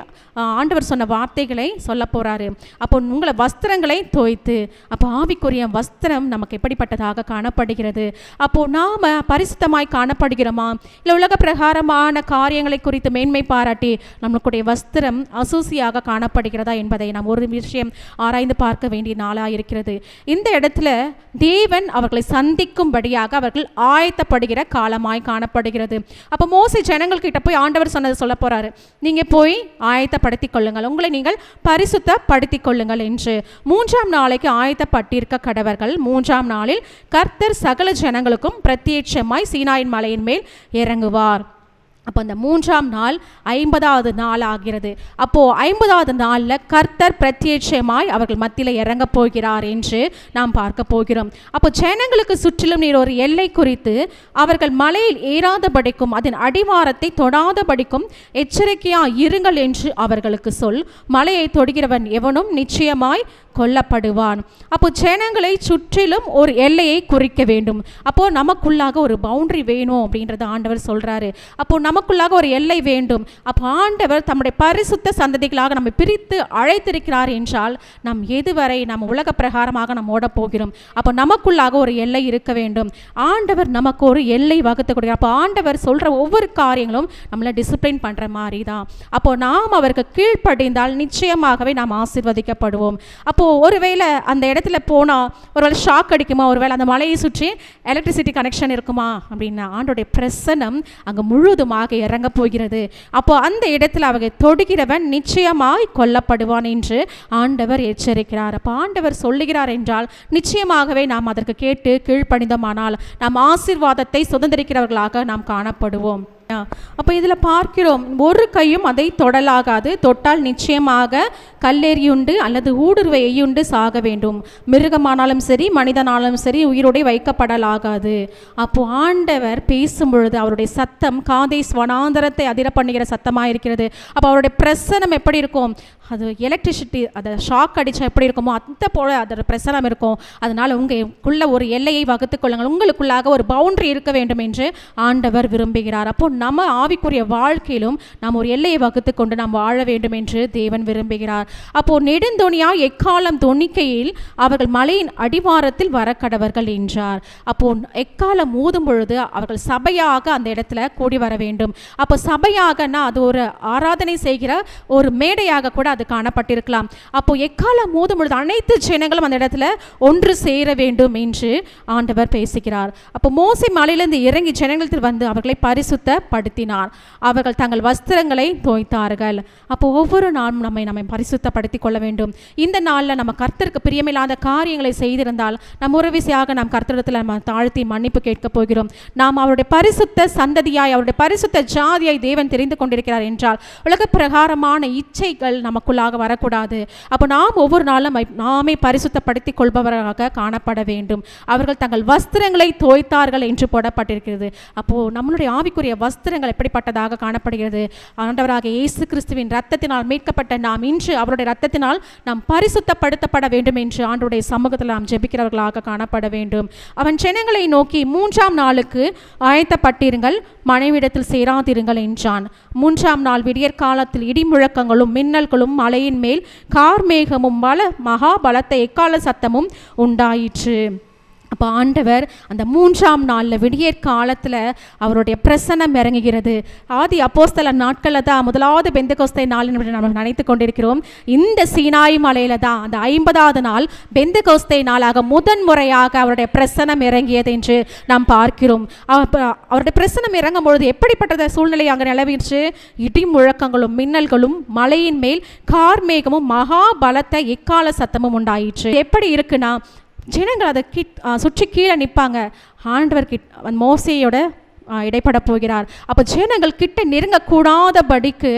ஆண்டவர் சொன்ன வார்த்தைகளை சொல்ல போறாரு. அப்போ உங்களை வஸ்திரங்களை தோய்த்து. அப்போ ஆவிக்குரிய வஸ்திரம் நமக்கு எப்படிப்பட்டதாக காணப்படுகிறது? அப்போது நாம் பரிசுத்தமாய் காணப்படுகிறோமா, இல்லை உலக பிரகாரமான காரியங்களை குறித்து மேன்மை பாராட்டி நம்மளுடைய வஸ்திரம் அசூசியாக காணப்படுகிறதா என்பதை நாம் ஒரு விஷயம் ஆராய்ந்து பார்க்க வேண்டிய நாளாக இருக்கிறது. இந்த இடத்துல தேவன் அவர்களை சந்திக்கும்படியாக அவர்கள் ஆயத்தப்படுகிற காலமாய் காணப்படுகிறது. அப்போ மோசே ஜனங்கள்கிட்ட போய் ஆண்டவர் சொன்னது சொல்ல போறாரு, நீங்கள் போய் ஆயத்தப்படுத்திக் கொள்ளுங்கள், உங்களை நீங்கள் பரிசுத்தப்படுத்திக் கொள்ளுங்கள் என்று. 3ஆம் நாளைக்கு ஆயத்தப்பட்டிருக்க கடவர்கள். 3ஆம் நாளில் கர்த்தர் சகல ஜனங்களுக்கும் பிரத்யட்சமாய் சீனாயின் மலையின் மேல் இறங்குவார். அப்போ அந்த 3ஆம் நாள் 50வது நாள் ஆகிறது. அப்போது 50வது நாளில் கர்த்தர் பிரத்யட்சமாய் அவர்கள் மத்தியில் இறங்க போகிறார் என்று நாம் பார்க்க போகிறோம். அப்போ ஜனங்களுக்கு சுற்றிலும் நீர் ஒரு எல்லை குறித்து அவர்கள் மலையில் ஏறாதபடிக்கும் அதன் அடிவாரத்தை தொடாதபடிக்கும் எச்சரிக்கையாக இருங்கள் என்று அவர்களுக்கு சொல். மலையை தொடுகிறவன் எவனும் நிச்சயமாய் கொல்லப்படுவான். அப்போ ஜனங்களை சுற்றிலும் ஒரு எல்லையை குறிக்க வேண்டும். அப்போ நமக்குள்ளாக ஒரு பவுண்டரி வேணும் அப்படின்றத ஆண்டவர் சொல்றாரு. அப்போ நமக்குள்ளாக ஒரு எல்லை வேண்டும். அப்போ ஆண்டவர் தம்முடைய பரிசுத்த சந்ததிகளாக நம்மை பிரித்து அழைத்திருக்கிறார் என்றால் நாம் எதுவரை நம்ம உலக பிரகாரமாக நம்ம ஓட போகிறோம். அப்போ நமக்குள்ளாக ஒரு எல்லை இருக்க வேண்டும். ஆண்டவர் நமக்கு ஒரு எல்லை வகுத்து கொடுக்கிறார். அப்போ ஆண்டவர் சொல்ற ஒவ்வொரு காரியங்களும் நம்மளை டிசிப்ளின் பண்ற மாதிரி தான். அப்போ நாம் அவருக்கு கீழ்ப்படிந்தால் நிச்சயமாகவே நாம் ஆசீர்வதிக்கப்படுவோம். அப்போ ஒருவேளை அந்த இடத்துல போனால் ஒருவேளை ஷாக் அடிக்குமா, ஒருவேளை அந்த மலையை சுற்றி எலக்ட்ரிசிட்டி கனெக்ஷன் இருக்குமா அப்படின்னா ஆண்டோடைய பிரசன்னம் அங்கே முழுவதுமாக இறங்க போகிறது. அப்போ அந்த இடத்துல அவங்க தொடுகிறவன் நிச்சயமாய் கொல்லப்படுவான் என்று ஆண்டவர் எச்சரிக்கிறார். அப்போ ஆண்டவர் சொல்லுகிறார் என்றால் நிச்சயமாகவே நாம் அதற்கு கேட்டு கீழ்ப்படிந்தோமானால் நாம் ஆசீர்வாதத்தை சுதந்திரிக்கிறவர்களாக நாம் காணப்படுவோம். அப்போ இதில் பார்க்கிறோம், ஒரு கையும் அதை தொடலாகாது, தொட்டால் நிச்சயமாக கல்லெறியுண்டு அல்லது ஊடுருவை எய்யுண்டு சாக வேண்டும். மிருகமானாலும் சரி மனிதனாலும் சரி உயிரோடு வைக்கப்படலாகாது. அப்போ ஆண்டவர் பேசும் பொழுது அவருடைய சத்தம் காதேஸ் வனாந்தரத்தை அதிர பண்ணுகிற சத்தமாக இருக்கிறது. அப்போ அவருடைய பிரசனம் எப்படி இருக்கும், அது எலக்ட்ரிசிட்டி அதை ஷாக் அடித்தா எப்படி இருக்குமோ அந்த போல அதோட பிரசனம் இருக்கும். அதனால் உங்களுக்குள்ள ஒரு எல்லையை வகுத்து கொள்ளுங்கள், உங்களுக்குள்ளாக ஒரு பவுண்டரி இருக்க வேண்டும் என்று ஆண்டவர் விரும்புகிறார். அப்போ நம்ம ஆவிக்குரிய வாழ்க்கையிலும் நாம் ஒரு எல்லையை வகுத்து கொண்டு நாம் வாழ வேண்டும் என்று தேவன் விரும்புகிறார். அப்போ நெடுந்தொனியா எக்காலம் தொனிக்கையில் அவர்கள் மலையின் அடிவாரத்தில் வர கடவர்கள் என்றார். அப்போ எக்காலம் ஊதும் பொழுது அவர்கள் சபையாக அந்த இடத்துல கூடி வர வேண்டும். அப்போ சபையாகனா அது ஒரு ஆராதனை செய்கிற ஒரு மேடையாக கூட அது காணப்பட்டிருக்கலாம். அப்போ எக்காலம் ஊதும் பொழுது அனைத்து ஜனங்களும் அந்த இடத்துல ஒன்று சேர வேண்டும் என்று ஆண்டவர் பேசுகிறார். அப்போ மோசே மலையிலிருந்து இறங்கி ஜனங்களுக்கு வந்து அவர்களை பரிசுத்தப்படுத்தினார். அவர்கள் தங்கள் வஸ்திரங்களை தோய்த்தார்கள். அப்போ ஒவ்வொரு நாளும் நம்மை பரிசுத்தப்படுத்திக் கொள்ள வேண்டும். இந்த நாளில் நம்ம கர்த்தருக்கு பிரியமில்லாத காரியங்களை செய்திருந்தால் நம் உறவிசையாக நாம் கர்த்தரிடத்தில் நம்ம தாழ்த்தி மன்னிப்பு கேட்க போகிறோம். நாம் அவருடைய பரிசுத்த சந்ததியாய் அவருடைய பரிசுத்த ஜாதியாய் தேவன் தெரிந்து கொண்டிருக்கிறார் என்றால் உலக பிரகாரமான இச்சைகள் நமக்குள்ளாக வரக்கூடாது. அப்போ நாம் ஒவ்வொரு நாளும் நாமே பரிசுத்தப்படுத்திக் கொள்பவராக காணப்பட வேண்டும். அவர்கள் தங்கள் வஸ்திரங்களை தோய்த்தார்கள் என்று போடப்பட்டிருக்கிறது. அப்போ நம்மளுடைய ஆவிக்குரிய வஸ்திரங்கள் எப்படிப்பட்டதாக காணப்படுகிறது? ஆண்டவராக இயேசு கிறிஸ்துவின் இரத்தத்தினால் மீட்கப்பட்ட நாம் இன்று அவருடைய இரத்தத்தினால் நாம் பரிசுத்தப்படுத்தப்பட வேண்டும் என்று ஆண்டவருடைய சமூகத்தில் நாம் ஜெபிக்கிறவர்களாக காணப்பட வேண்டும். அவன் ஜனங்களை நோக்கி 3ஆம் நாளுக்கு ஆயத்தப்பட்டிருங்கள், மனைவிடத்தில் சேராதிருங்கள் என்றான். 3ஆம் நாள் விடியற் காலத்தில் இடி முழக்கங்களும் மின்னல்களும் மலையின் மேல் கார்மேகமும் மகா பலத்த எக்கால சத்தமும் உண்டாயிற்று. அப்போ ஆண்டவர் அந்த 3ஆம் நாளில் விடியற் காலத்தில் அவருடைய பிரசன்னம் இறங்குகிறது. ஆதி அப்போஸ்தலர் நாட்களில் தான் முதலாவது பெந்தெகோஸ்தே நாள் என்று நம்ம நினைத்து கொண்டிருக்கிறோம். இந்த சீனாய் மலையில் தான் அந்த 50வது நாள் பெந்தெகோஸ்தே நாளாக முதன்முறையாக அவருடைய பிரசன்னம் இறங்கியது என்று நாம் பார்க்கிறோம். அவருடைய பிரசன்னம் இறங்கும் பொழுது எப்படிப்பட்ட சூழ்நிலை அங்கே நிலவிற்று? இடி முழக்கங்களும் மின்னல்களும் மலையின் மேல் கார்மேகமும் மகா பலத்த எக்கால சத்தமும் உண்டாயிற்று. எப்படி இருக்குன்னா ஜனங்கள் அதை சுற்றி கீழே நிற்பாங்க. ஆண்டவர் மோசேயோட இடைப்பட போகிறார். அப்போ ஜனங்கள் கிட்ட நெருங்கக்கூடாதபடிக்கு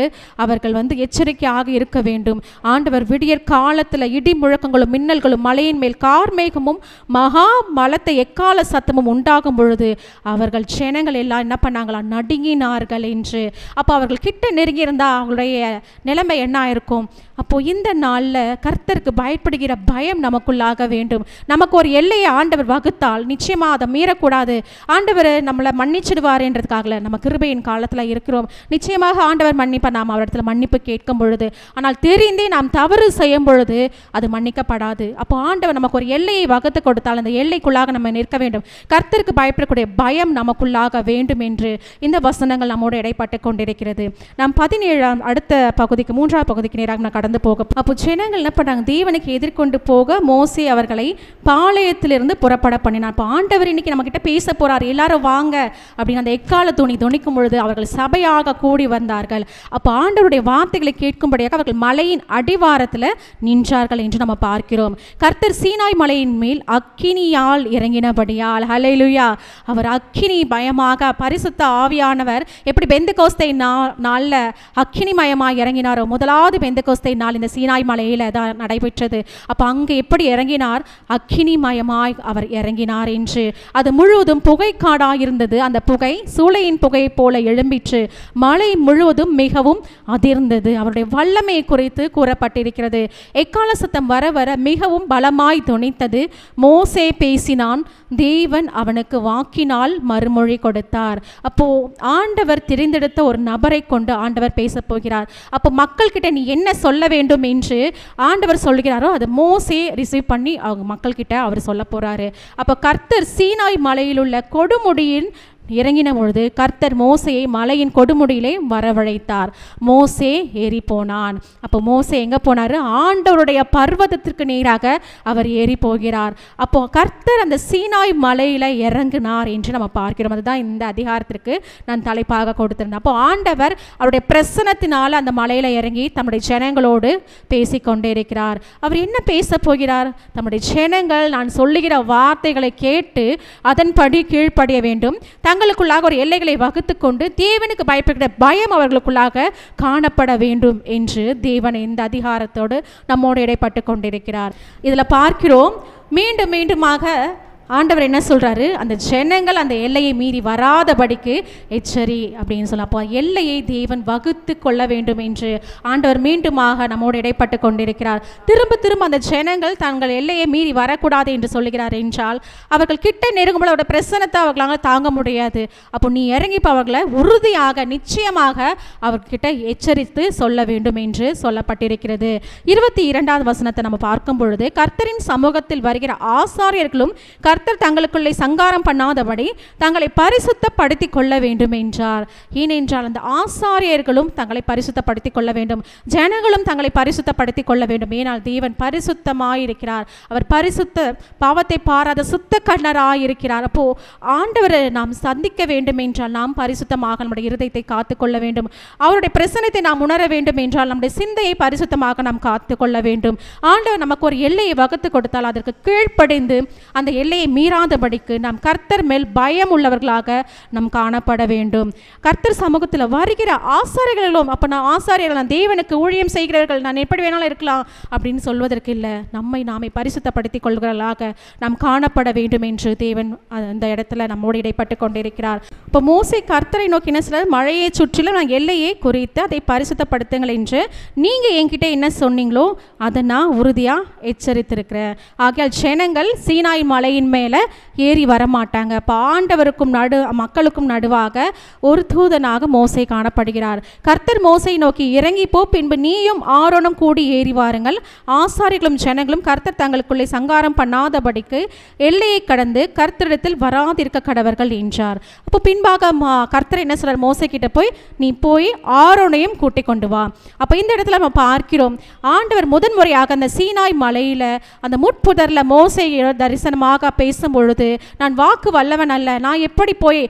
அவர்கள் எச்சரிக்கையாக இருக்க வேண்டும். ஆண்டவர் விடியற் காலத்தில் இடி முழக்கங்களும் மின்னல்களும் மலையின் மேல் கார்மேகமும் மகா பலத்த எக்கால சத்தமும் உண்டாகும் பொழுது அவர்கள் ஜனங்கள் எல்லாம் என்ன பண்ணாங்களா? நடுங்கினார்கள் என்று. அப்போ அவர்கள் கிட்ட நெருங்கி இருந்தால் அவங்களுடைய நிலைமை என்ன இருக்கும்? அப்போது இந்த நாளில் கர்த்தருக்கு பயப்படுகிற பயம் நமக்குள்ளாக வேண்டும். நமக்கு ஒரு எல்லையை ஆண்டவர் வகுத்தால் நிச்சயமாக அதை மீறக்கூடாது. ஆண்டவர் நம்மளை மன்னிச்சிடுவார் என்றதுக்காகல, நம்ம கிருபையின் காலத்தில் இருக்கிறோம். நிச்சயமாக ஆண்டவர் மன்னிப்பை நாம் அவரிடத்துல மன்னிப்பு கேட்கும் பொழுது, ஆனால் தெரிந்தே நாம் தவறு செய்யும் பொழுது அது மன்னிக்கப்படாது. அப்போ ஆண்டவர் நமக்கு ஒரு எல்லையை வகுத்து கொடுத்தால் அந்த எல்லைக்குள்ளாக நம்ம நிற்க வேண்டும். கர்த்தருக்கு பயப்படக்கூடிய பயம் நமக்குள்ளாக வேண்டும் என்று இந்த வசனங்கள் நம்மோடு இடைப்பட்டு கொண்டிருக்கிறது. நாம் 17 அடுத்த பகுதிக்கு 3வது பகுதிக்கு நேராக நான் கடந்து போக, அப்போ ஜனங்கள் என்ன பண்ணாங்க, தேவனுக்கு எதிர்கொண்டு போக மோசே அவர்களை பாளையத்திலிருந்து புறப்பட பண்ணினார். இப்போ ஆண்டவர் இன்னைக்கு நம்ம கிட்ட பேச போறார், எல்லாரும் வாங்க அப்படின்னு அந்த எக்கால துணிக்கும் பொழுது அவர்கள் சபையாக கூடி வந்தார்கள். அப்போ ஆண்டவருடைய வார்த்தைகளை கேட்கும்படியாக அவர்கள் மலையின் அடிவாரத்தில் நின்றார்கள் என்று நம்ம பார்க்கிறோம். கர்த்தர் சீனாய் மலையின் மேல் அக்கினியால் இறங்கினபடியால், ஹல்லேலூயா, அவர் அக்கினி பயமாக பரிசுத்த ஆவியானவர் எப்படி பெந்தெகோஸ்தே நாளில் அக்கினிமயமாக இறங்கினாரோ, முதலாவது பெந்தெகோஸ்தே நாள் இந்த சீனாய் மலையில் தான் நடைபெற்றது. அப்போ அங்கே எப்படி இறங்கினார், அக்கினிமயமாய் அவர் இறங்கினார் என்று. அது முழுவதும் புகைக்காடாக இருந்தது. அந்த புகை சூளையின் புகை போல எழும்பிற்று. மலை முழுவதும் மிகவும் அதிர்ந்தது. அவருடைய வல்லமை குறித்து கூறப்பட்டிருக்கிறது. எக்கால சத்தம் வர வர மிகவும் பலமாய் துணித்தது. மோசே பேசினான், தேவன் அவனுக்கு வாக்கினால் மறுமொழி கொடுத்தார். அப்போ ஆண்டவர் தெரிந்தெடுத்த ஒரு நபரை கொண்டு ஆண்டவர் பேச போகிறார். அப்போ மக்கள் கிட்ட நீ என்ன சொல்ல வேண்டும் என்று ஆண்டவர் சொல்கிறாரோ அதை மோசே ரிசீவ் பண்ணி அவங்க மக்கள் கிட்ட அவர் சொல்ல போறாரு. அப்போ கர்த்தர் சீனாய் மலையில் உள்ள கொடுமுடியின் இறங்கின பொழுது கர்த்தர் மோசையை மலையின் கொடுமுடியிலே வரவழைத்தார். மோசே ஏறி போனான். அப்போ மோசே எங்கே போனார், ஆண்டவருடைய பர்வதத்திற்கு நேராக அவர் ஏறி போகிறார். அப்போ கர்த்தர் அந்த சீனாய் மலையில் இறங்கினார் என்று நம்ம பார்க்கிறோம். அதுதான் இந்த அதிகாரத்திற்கு நான் தலைப்பாக கொடுத்திருந்தேன். அப்போ ஆண்டவர் அவருடைய பிரசன்னத்தினால் அந்த மலையில் இறங்கி தம்முடைய ஜனங்களோடு பேசிக்கொண்டே இருக்கிறார். அவர் என்ன பேச போகிறார், தம்முடைய ஜனங்கள் நான் சொல்லுகிற வார்த்தைகளை கேட்டு அதன்படி கீழ்ப்படிய வேண்டும், தங்களுக்குள்ளாக ஒரு எல்லைகளை வகுத்து கொண்டு தேவனுக்கு பயப்படுகிற பயம் அவர்களுக்குள்ளாக காணப்பட வேண்டும் என்று தேவன் இந்த அதிகாரத்தோடு நம்மோடு இடைப்பட்டு கொண்டிருக்கிறார். இதில் பார்க்கிறோம் மீண்டும் மீண்டுமாக ஆண்டவர் என்ன சொல்கிறாரு, அந்த ஜனங்கள் அந்த எல்லையை மீறி வராதபடிக்கு எச்சரி அப்படின்னு சொல்ல. அப்போ எல்லையை தேவன் வகுத்து கொள்ள வேண்டும் என்று ஆண்டவர் மீண்டுமாக நம்மோடு இடைப்பட்டு கொண்டிருக்கிறார். திரும்ப திரும்ப அந்த ஜனங்கள் தங்கள் எல்லையை மீறி வரக்கூடாது என்று சொல்லுகிறார் என்றால் அவர்கள் கிட்ட நெருங்கும்போது அவருடைய பிரசன்னத்தை அவர்களால் தாங்க முடியாது. அப்போ நீ இறங்கி அவர்களை உறுதியாக நிச்சயமாக அவர்கிட்ட எச்சரித்து சொல்ல வேண்டும் என்று சொல்லப்பட்டிருக்கிறது. 22வது வசனத்தை நம்ம பார்க்கும் பொழுது, கர்த்தரின் சமூகத்தில் வருகிற ஆசாரியர்களும் கர்த்தர் தங்களுக்குள்ளே சங்காரம் பண்ணாதபடி தங்களை பரிசுத்தப்படுத்திக் கொள்ள வேண்டும் என்றார். ஏனென்றால் அந்த ஆசாரியர்களும் தங்களை பரிசுத்தப்படுத்திக் கொள்ள வேண்டும், ஜனங்களும் தங்களை பரிசுத்தப்படுத்திக் கொள்ள வேண்டும். ஏனால் தேவன் பரிசுத்தமாயிருக்கிறார். அவர் பரிசுத்த பாவத்தை பாராத சுத்த கண்ணராயிருக்கிறார். அப்போ ஆண்டவரை நாம் சந்திக்க வேண்டும் என்றால் நாம் பரிசுத்தமாக நம்முடைய இருதயத்தை காத்துக்கொள்ள வேண்டும். அவருடைய பிரசன்னத்தை நாம் உணர வேண்டும் என்றால் நம்முடைய சிந்தையை பரிசுத்தமாக நாம் காத்துக்கொள்ள வேண்டும். ஆண்டவர் நமக்கு ஒரு எல்லையை வகுத்து கொடுத்தால் அதற்கு கீழ்ப்படிந்து அந்த எல்லையை மீறாதபடிக்கு நாம் கர்த்தர் மேல் பயம் உள்ளவர்களாக நாம் காணப்பட வேண்டும். கர்த்தர் சமூகத்தில் வருகிற ஆசாரியர்களும், அப்போ நான் ஆசாரியர்கள், நான் தேவனுக்கு ஊழியம் செய்கிறவர்கள், நான் எப்படி வேணாலும் இருக்கலாம் அப்படின்னு சொல்வதற்கு இல்லை, நம்மை நாமே பரிசுத்தப்படுத்திக் கொள்கிறவர்களாக நாம் காணப்பட வேண்டும் என்று தேவன் அந்த இடத்துல நம்மோடு இடைப்பட்டு கொண்டிருக்கிறார். இப்போ மோசே கர்த்தரை நோக்கி என்ன சொல்றார், மழையை சுற்றிலும் நான் எல்லையை குறித்து அதை பரிசுத்தப்படுத்துங்கள் என்று நீங்கள் என்கிட்ட என்ன சொன்னீங்களோ அதை நான் உறுதியாக எச்சரித்திருக்கிறேன். ஆகையால் ஜனங்கள் சீனாய் மலையின் மேலே ஏறி வரமாட்டாங்க. இப்போ ஆண்டவருக்கும் மக்களுக்கும் நடுவாக ஒரு தூதனாக மோசே காணப்படுகிறார். கர்த்தர் மோசை நோக்கி இறங்கி போ, பின்பு நீயும் ஆரோனும் கூடி ஏறி வாருங்கள், ஆசாரிகளும் ஜனங்களும் கர்த்தர் தங்களுக்குள்ளே சங்காரம் பண்ணாதபடிக்கு எல்லையை கடந்து கர்த்தரிடத்தில் வராதிருக்க கடவர்கள் என்றார். அப்போ பின்பாக கர்த்தர் என்ன சொல்றார், மோசை கிட்ட போய் நீ போய் ஆரோனையும் கூட்டிக் கொண்டு வா. அப்போ இந்த இடத்துல நம்ம பார்க்கிறோம் ஆண்டவர் முதன்முறையாக அந்த சீனாய் மலையில் அந்த முட்புதரில் மோசை தரிசனமாக பேசும் பொழுது, நான் வாக்கு வல்லவன் அல்ல, நான் எப்படி போய்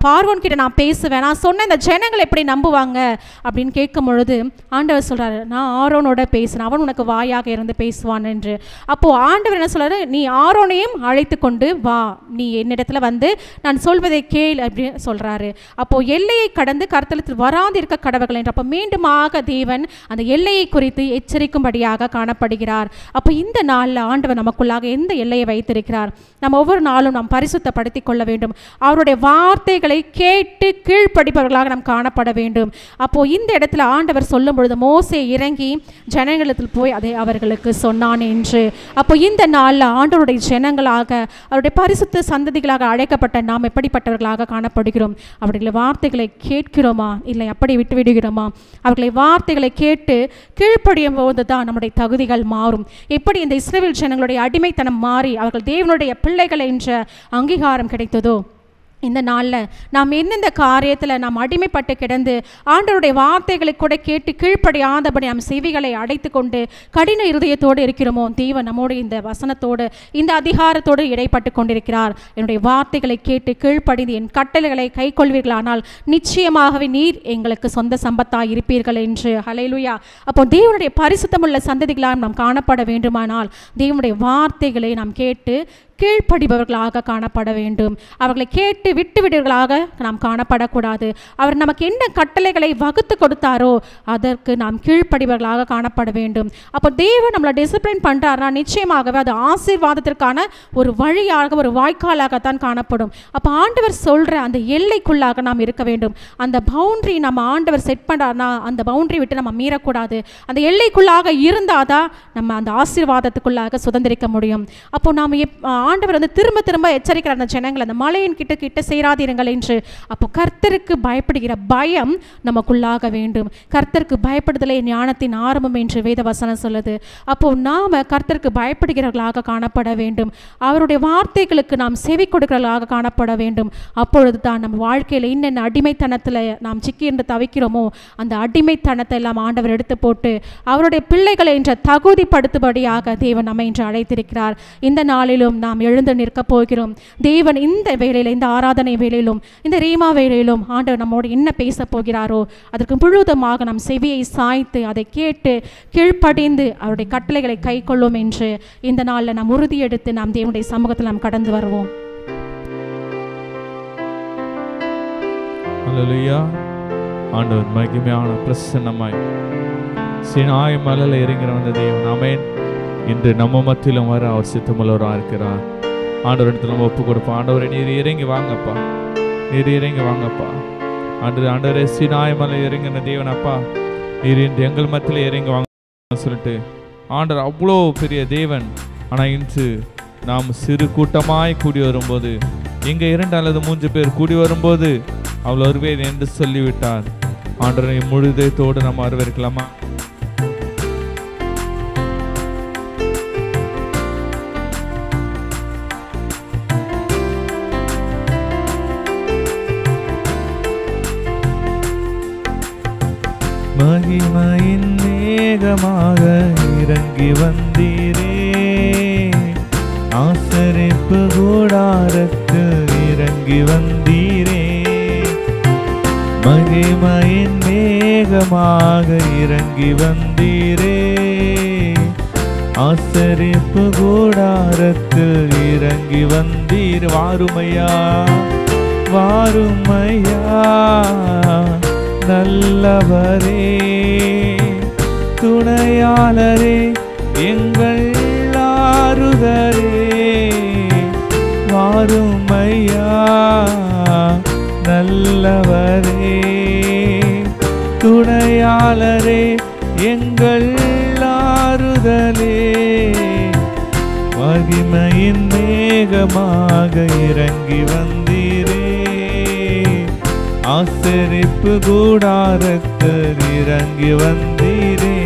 பார்வோன் கிட்ட நான் பேசுவேன், நான் சொன்ன இந்த ஜனங்கள் எப்படி நம்புவாங்க அப்படின்னு கேட்கும் பொழுது ஆண்டவர் சொல்றாரு, நான் ஆரோனோட பேசுறேன், அவன் உனக்கு வாயாக இருந்து பேசுவான் என்று. அப்போ ஆண்டவர் என்ன சொல்றாரு, நீ ஆரோனையும் அழைத்து கொண்டு வா, நீ என்னிடத்துல வந்து நான் சொல்வதை கேள் அப்படின்னு சொல்றாரு. அப்போ எல்லையை கடந்து கர்த்தரிடத்தில் வராதிருக்க கடவர்கள் என்று. அப்போ மீண்டுமாக தேவன் அந்த எல்லையை குறித்து எச்சரிக்கும்படியாக காணப்படுகிறார். அப்போ இந்த நாளில் ஆண்டவர் நமக்குள்ளாக எந்த எல்லையை வைத்திருக்கிறார், நாம் ஒவ்வொரு நாளும் நாம் பரிசுத்தப்படுத்தி கொள்ள வேண்டும். அவருடைய வார்த்தைகளை கேட்டு கீழ்ப்படிப்பவர்களாக நாம் காணப்பட வேண்டும். அப்போது இந்த இடத்துல ஆண்டவர் சொல்லும் பொழுது மோசே இறங்கி ஜனங்களிடத்தில் போய் அதை அவர்களுக்கு சொன்னான் என்று. அப்போ இந்த நாளில் ஆண்டவருடைய ஜனங்களாக அவருடைய பரிசுத்த சந்ததிகளாக அழைக்கப்பட்ட நாம் எப்படிப்பட்டவர்களாக காணப்படுகிறோம்? அவர்களுடைய வார்த்தைகளை கேட்கிறோமா, இல்லை அப்படி விட்டு விடுகிறோமா? அவர்களை வார்த்தைகளை கேட்டு கீழ்ப்படியும் போது தான் நம்முடைய தகுதிகள் மாறும். எப்படி இந்த இஸ்ரவேல் ஜனங்களுடைய அடிமைத்தனம் மாறி அவர்கள் தேவனுடைய பிள்ளைகள் என்ற அங்கீகாரம் கிடைத்ததோ, இந்த நாளில் நாம் எந்தெந்த காரியத்தில் நாம் அடிமைப்பட்டு கிடந்து ஆண்டவருடைய வார்த்தைகளை கூட கேட்டு கீழ்ப்படியாதபடி நம் செவிகளை அடைத்து கொண்டு கடின இருதயத்தோடு இருக்கிறோமோ, தேவன் நம்மோடு இந்த வசனத்தோடு இந்த அதிகாரத்தோடு இடைப்பட்டு கொண்டிருக்கிறார். என்னுடைய வார்த்தைகளை கேட்டு கீழ்ப்படிந்து என் கட்டளைகளை கை கொள்வீர்களானால் நிச்சயமாகவே நீர் எங்களுக்கு சொந்த சம்பத்தாக இருப்பீர்கள் என்று. ஹல்லேலூயா. அப்போ தேவனுடைய பரிசுத்தமுள்ள சந்ததிகளாக நாம் காணப்பட வேண்டுமானால் தேவனுடைய வார்த்தைகளை நாம் கேட்டு கீழ்ப்படிபவர்களாக காணப்பட வேண்டும். அவர்களை கேட்டு விட்டுவிடுவர்களாக நாம் காணப்படக்கூடாது. அவர் நமக்கு என்ன கட்டளைகளை வகுத்து கொடுத்தாரோ அதற்கு நாம் கீழ்ப்படிபவர்களாக காணப்பட வேண்டும். அப்போ தேவன் நம்மளை டிசிப்ளின் பண்ணுறாருனா நிச்சயமாகவே அது ஆசீர்வாதத்திற்கான ஒரு வழியாக ஒரு வாய்க்காலாகத்தான் காணப்படும். அப்போ ஆண்டவர் சொல்கிற அந்த எல்லைக்குள்ளாக நாம் இருக்க வேண்டும். அந்த பவுண்ட்ரி நம்ம ஆண்டவர் செட் பண்ணுறாருனா அந்த பவுண்ட்ரி விட்டு நம்ம மீறக்கூடாது. அந்த எல்லைக்குள்ளாக இருந்தால் தான் நம்ம அந்த ஆசீர்வாதத்துக்குள்ளாக சுதந்திரிக்க முடியும். அப்போ நாம் ஆண்டவர் திரும்ப திரும்ப எச்சரிக்கிறார் அந்த ஜனங்கள் அந்த மலையின் கிட்ட சேராதீர்கள் என்று. அப்போ கர்த்தருக்கு பயப்படுகிற பயம் நமக்குள்ளாக வேண்டும். கர்த்தருக்கு பயப்படுதலே ஞானத்தின் ஆரம்பம் என்று வேத வசனம் சொல்லுது. அப்போ நாம கர்த்தருக்கு பயப்படுகிறவர்களாக காணப்பட வேண்டும். அவருடைய வார்த்தைகளுக்கு நாம் செவி கொடுக்கிறவர்களாக காணப்பட வேண்டும். அப்பொழுது தான் நம்ம வாழ்க்கையில் என்னென்ன அடிமைத்தனத்தில் நாம் சிக்கி என்று தவிக்கிறோமோ அந்த அடிமைத்தனத்தை எல்லாம் ஆண்டவர் எடுத்து போட்டு அவருடைய பிள்ளைகளை என்ற தகுதிப்படுத்தும்படியாக தேவன் நம்மை இன்று அழைத்திருக்கிறார். இந்த நாளிலும் நாம் எழுந்து நிற்க போகிறோம். தேவன் இந்த வேளையில், இந்த ஆராதனை வேளையிலும், இந்த ரீமா வேளையிலும் ஆண்டவர் நம்மோடு என்ன பேச போகிறாரோ அதற்கு முழுவதுமாக நாம் செவியை சாய்த்து அதை கேட்டு கீழ்ப்படிந்து அவருடைய கட்டளைகளை கை கொள்ளும் என்று இந்த நாளில் நாம் உறுதியெடுத்து நாம் தேவனுடைய சமூகத்தில் நாம் கடந்து வருவோம். அல்லேலூயா. ஆண்டவர் மகிமையான பிரசன்னமாய் சீனாய் மலையில் இறங்கி வந்த தேவன் ஆமென் இன்று நம்ம மத்தியிலும் வர அவர் சித்தமுள்ளவராக இருக்கிறார். ஆண்டவர் இடத்துல நம்ம ஒப்பு கொடுப்போம். ஆண்டவரை நீர் இறங்கி வாங்கப்பா, நீர் இறங்கி வாங்கப்பா. ஆண்டவரே சீனாய் மலை இறங்கின தேவன் அப்பா, நீர் இன்று எங்கள் மத்தியில் இறங்கி வாங்க சொல்லிட்டு ஆண்டவர் அவ்வளோ பெரிய தேவன். ஆனால் இன்று நாம் சிறு கூட்டமாய் கூடி வரும்போது, இங்கே 2 அல்லது 3 பேர் கூடி வரும்போது அவள் வருவேன் என்று சொல்லிவிட்டார். ஆண்டவரை முழுதத்தோடு நாம் வரவேற்கலாமா? மகிமையின் மேகமாக இறங்கி வந்தீரே, ஆசரிப்பு கூடாரத்தில் இறங்கி வந்தீரே. மகிமையின் மேகமாக இறங்கி வந்தீரே, ஆசரிப்பு கூடாரத்தில் இறங்கி வந்தீர். வாருமையா, வாருமையா நல்லவரே, துணையாளரே, எங்கள் ஆறுதலே. வாருமையா நல்லவரே, துணையாளரே, எங்கள் ஆறுதலே. மகிமையின் மேகமாக இறங்கி வந்தீரே, ஆசரிப்பு கூடாரத்தில் இறங்கி வந்தீரே.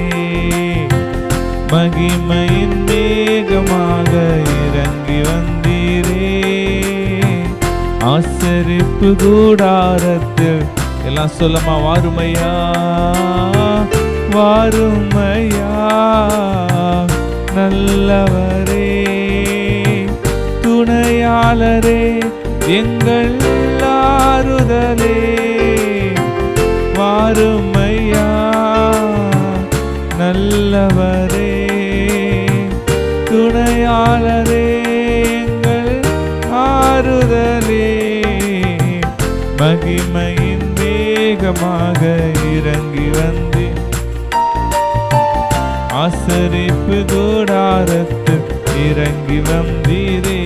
மகிமையின் மேகமாக இறங்கி வந்தீரே, ஆசரிப்பு கூடாரத்தில். எல்லாம் சொல்லமா? வாருமையா, வாருமையா நல்லவரே, துணையாளரே, எங்கள் ஆறுதலே. வாருமையா நல்லவரே, துணையாளரே, எங்கள் ஆறுதலே. மகிமையின் வேகமாக இறங்கி வந்து ஆசரிப்பு கூடாரத்தில் இறங்கி வந்தீரே.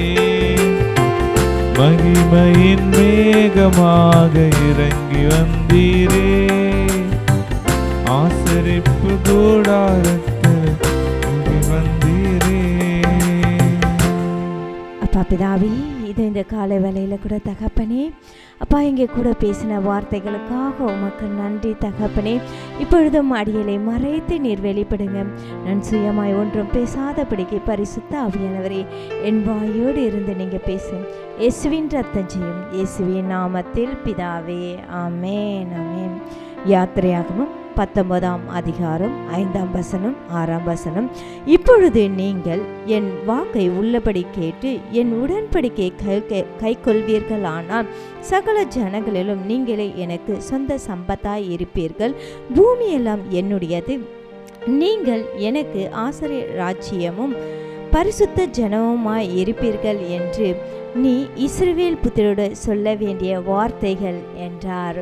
மகிமையின் மேகமாக இறங்கி வந்தீரே, ஆசரிப்பு கூடாரத்தில் இறங்கி வந்தீரே. அப்பா பிதாவே, இது இந்த காலை வேளையில் கூட தகப்பனே, அப்பா இங்கே கூட பேசின வார்த்தைகளுக்காக உமக்கு நன்றி தகப்பனே. இப்பொழுதும் அடியலை மறைத்து நீர் வெளிப்படுங்க. நான் சுயமாய் ஒன்றும் பேசாதபடிக்கு பரிசுத்த ஆவியானவரே என் வாயோடு இருந்து நீங்கள் பேசும். இயேசுவின் ரத்தம் செய்யும் இயேசுவின் நாமத்தில் பிதாவே, ஆமேன் ஆமேன். யாத்திரையாகமும் 19ஆம் அதிகாரம் 5ஆம் வசனம் 6ஆம் வசனம். இப்பொழுது நீங்கள் என் வாக்கை உள்ளபடி கேட்டு என் உடன்படிக்கை கை கொள்வீர்களானால் சகல ஜனங்களிலும் நீங்களே எனக்கு சொந்த சம்பத்தாய் இருப்பீர்கள். பூமியெல்லாம் என்னுடையது. நீங்கள் எனக்கு ஆசாரிய ராஜ்யமும் பரிசுத்த ஜனமுமாய் இருப்பீர்கள் என்று நீ இஸ்ரவேல் புத்திரோடு சொல்ல வேண்டிய வார்த்தைகள் என்றார்.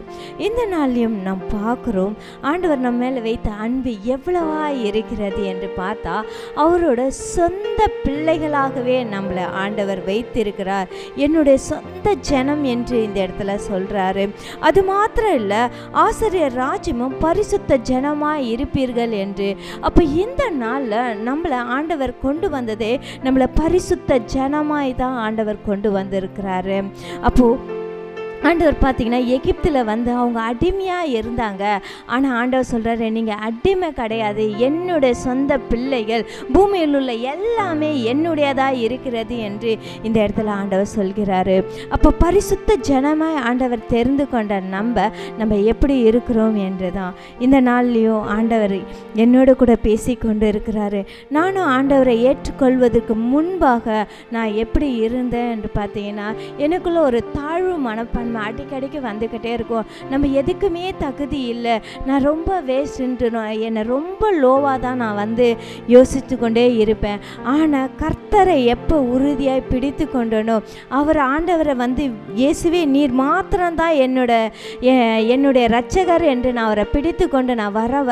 இந்த நாளையும் நாம் பார்க்குறோம் ஆண்டவர் நம்ம மேலே வைத்த அன்பு எவ்வளவா இருக்கிறது என்று பார்த்தா அவரோட சொந்த பிள்ளைகளாகவே நம்மளை ஆண்டவர் வைத்திருக்கிறார். என்னுடைய சொந்த ஜனம் என்று இந்த இடத்துல சொல்கிறாரு. அது மாத்திரம் இல்லை, ஆசாரியர் ராஜ்யமும் பரிசுத்த ஜனமாய் இருப்பீர்கள் என்று. அப்போ இந்த நாளில் நம்மளை ஆண்டவர் கொண்டு வந்ததே நம்மளை பரிசுத்த ஜனமாய் தான் ஆண்டவர் கொண்டு வந்திருக்கிறாரு. அப்போ ஆண்டவர் பார்த்தீங்கன்னா எகிப்தில் வந்து அவங்க அடிமையாக இருந்தாங்க. ஆனால் ஆண்டவர் சொல்கிறாரு, நீங்கள் அடிமை கிடையாது, என்னுடைய சொந்த பிள்ளைகள், பூமியில் உள்ள எல்லாமே என்னுடையதாக இருக்கிறது என்று இந்த இடத்துல ஆண்டவர் சொல்கிறாரு. அப்போ பரிசுத்த ஜனமாய் ஆண்டவர் தெரிந்து கொண்ட நம்ம எப்படி இருக்கிறோம் என்று தான் இந்த நாள்லேயும் ஆண்டவர் என்னோட கூட பேசி கொண்டு இருக்கிறாரு. நானும் ஆண்டவரை ஏற்றுக்கொள்வதற்கு முன்பாக நான் எப்படி இருந்தேன் என்று பார்த்தீங்கன்னா எனக்குள்ள ஒரு தாழ்வு மனப்பான்மை அடிக்கடிக்கு வந்துக்கிட்டே இருக்கும். நம்ம எதுக்குமே தகுதி இல்லை, நான் ரொம்ப வேஸ்ட்டு, என்னை ரொம்ப லோவாக தான் நான் வந்து யோசித்து கொண்டே இருப்பேன். ஆனால் கர்த்தரை எப்போ உறுதியாய் பிடித்து கொண்டனோ, அவர் ஆண்டவரை வந்து இயேசுவே நீர் மாத்திரம்தான் என்னுடைய இரட்சகர் என்று நான் அவரை பிடித்து கொண்டு நான் வர